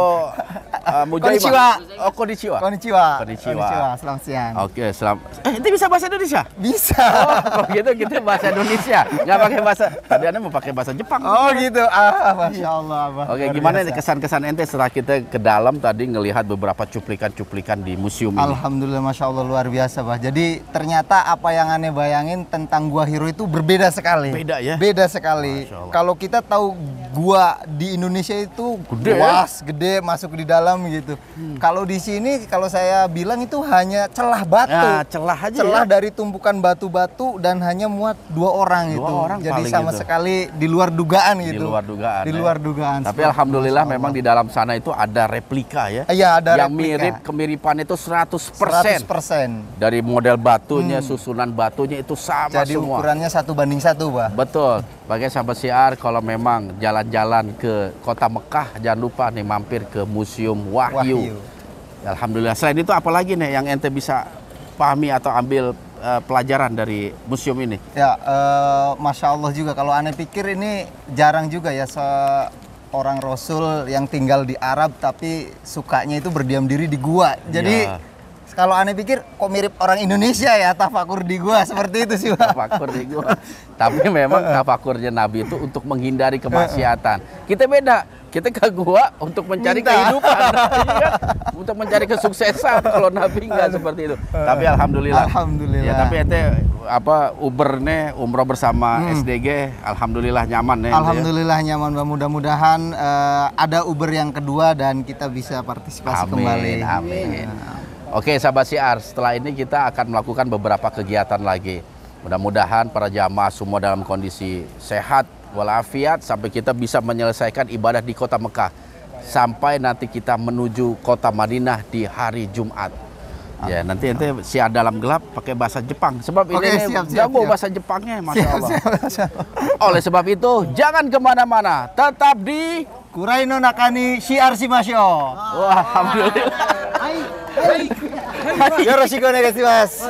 Konnichiwa. Oh, konnichiwa. Konnichiwa. Konnichiwa. Selamat siang. Oke, ente bisa bahasa Indonesia? Bisa. Oh, kalau gitu kita bahasa Indonesia. Nggak pakai bahasa. Tadi Anda mau pakai bahasa Jepang. Oh, gitu. Masya Allah. Oke, gimana nih kesan-kesan ente setelah kita ke dalam tadi ngelihat beberapa cuplikan-cuplikan di museum ini? Alhamdulillah, Masya Allah, luar biasa, Pak. Jadi ternyata apa yang aneh bayangin tentang Gua Hiro itu berbeda sekali. Beda ya? Beda sekali. Kalau kita tahu gua di Indonesia itu luas, gede, masuk di dalam gitu. Kalau di sini, kalau saya bilang itu hanya celah batu. Ya, celah aja. Celah ya? dari tumpukan batu-batu dan hanya muat 2 orang gitu. Jadi sama gitu. Sekali di luar dugaan gitu. Di luar dugaan. Di luar dugaan. Tapi alhamdulillah memang di dalam sana itu ada replika ya. Iya, ada yang replika. mirip, kemiripan itu 100%. 100%. Dari model batunya, susunan batunya itu sama Jadi semua. ukurannya 1:1, Pak. Betul. Bagi sahabat syiar, kalau memang jalan-jalan ke Kota Mekah, jangan lupa nih mampir ke Museum Wahyu. Alhamdulillah. Selain itu apalagi nih yang ente bisa pahami atau ambil pelajaran dari museum ini? Ya, Masya Allah juga. Kalau aneh pikir ini jarang juga ya seorang Rasul yang tinggal di Arab tapi sukanya itu berdiam diri di gua. Jadi kalau aneh pikir kok mirip orang Indonesia ya, tafakur di gua seperti itu sih, Pak. Tafakur di gua. Tapi memang tafakurnya Nabi itu untuk menghindari kemaksiatan. Kita beda. Kita ke gua untuk mencari kehidupan. Untuk mencari kesuksesan. Kalau Nabi enggak seperti itu. Tapi alhamdulillah. Alhamdulillah. Ya, tapi ente Uber nih umroh bersama SDG, alhamdulillah nyaman nih. Alhamdulillah nyaman, Pak. Mudah-mudahan ada Uber yang kedua dan kita bisa partisipasi kembali. Amin. Oke, sahabat syiar, setelah ini kita akan melakukan beberapa kegiatan lagi. Mudah-mudahan para jamaah semua dalam kondisi sehat walafiat sampai kita bisa menyelesaikan ibadah di Kota Mekah sampai nanti kita menuju Kota Madinah di hari Jumat. Ya, nanti siar dalam gelap pakai bahasa Jepang. Sebab Oke, ini siap. jago bahasa Jepangnya, Masya Allah. Siap. Oleh sebab itu, jangan kemana-mana. Tetap di Kuraino Nakani Shiar Shimasho. Wah, alhamdulillah. Yoroshiku onegaishimasu.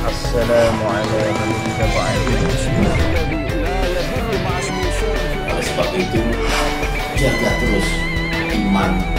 Assalamualaikum Oleh sebab itu, jaga terus iman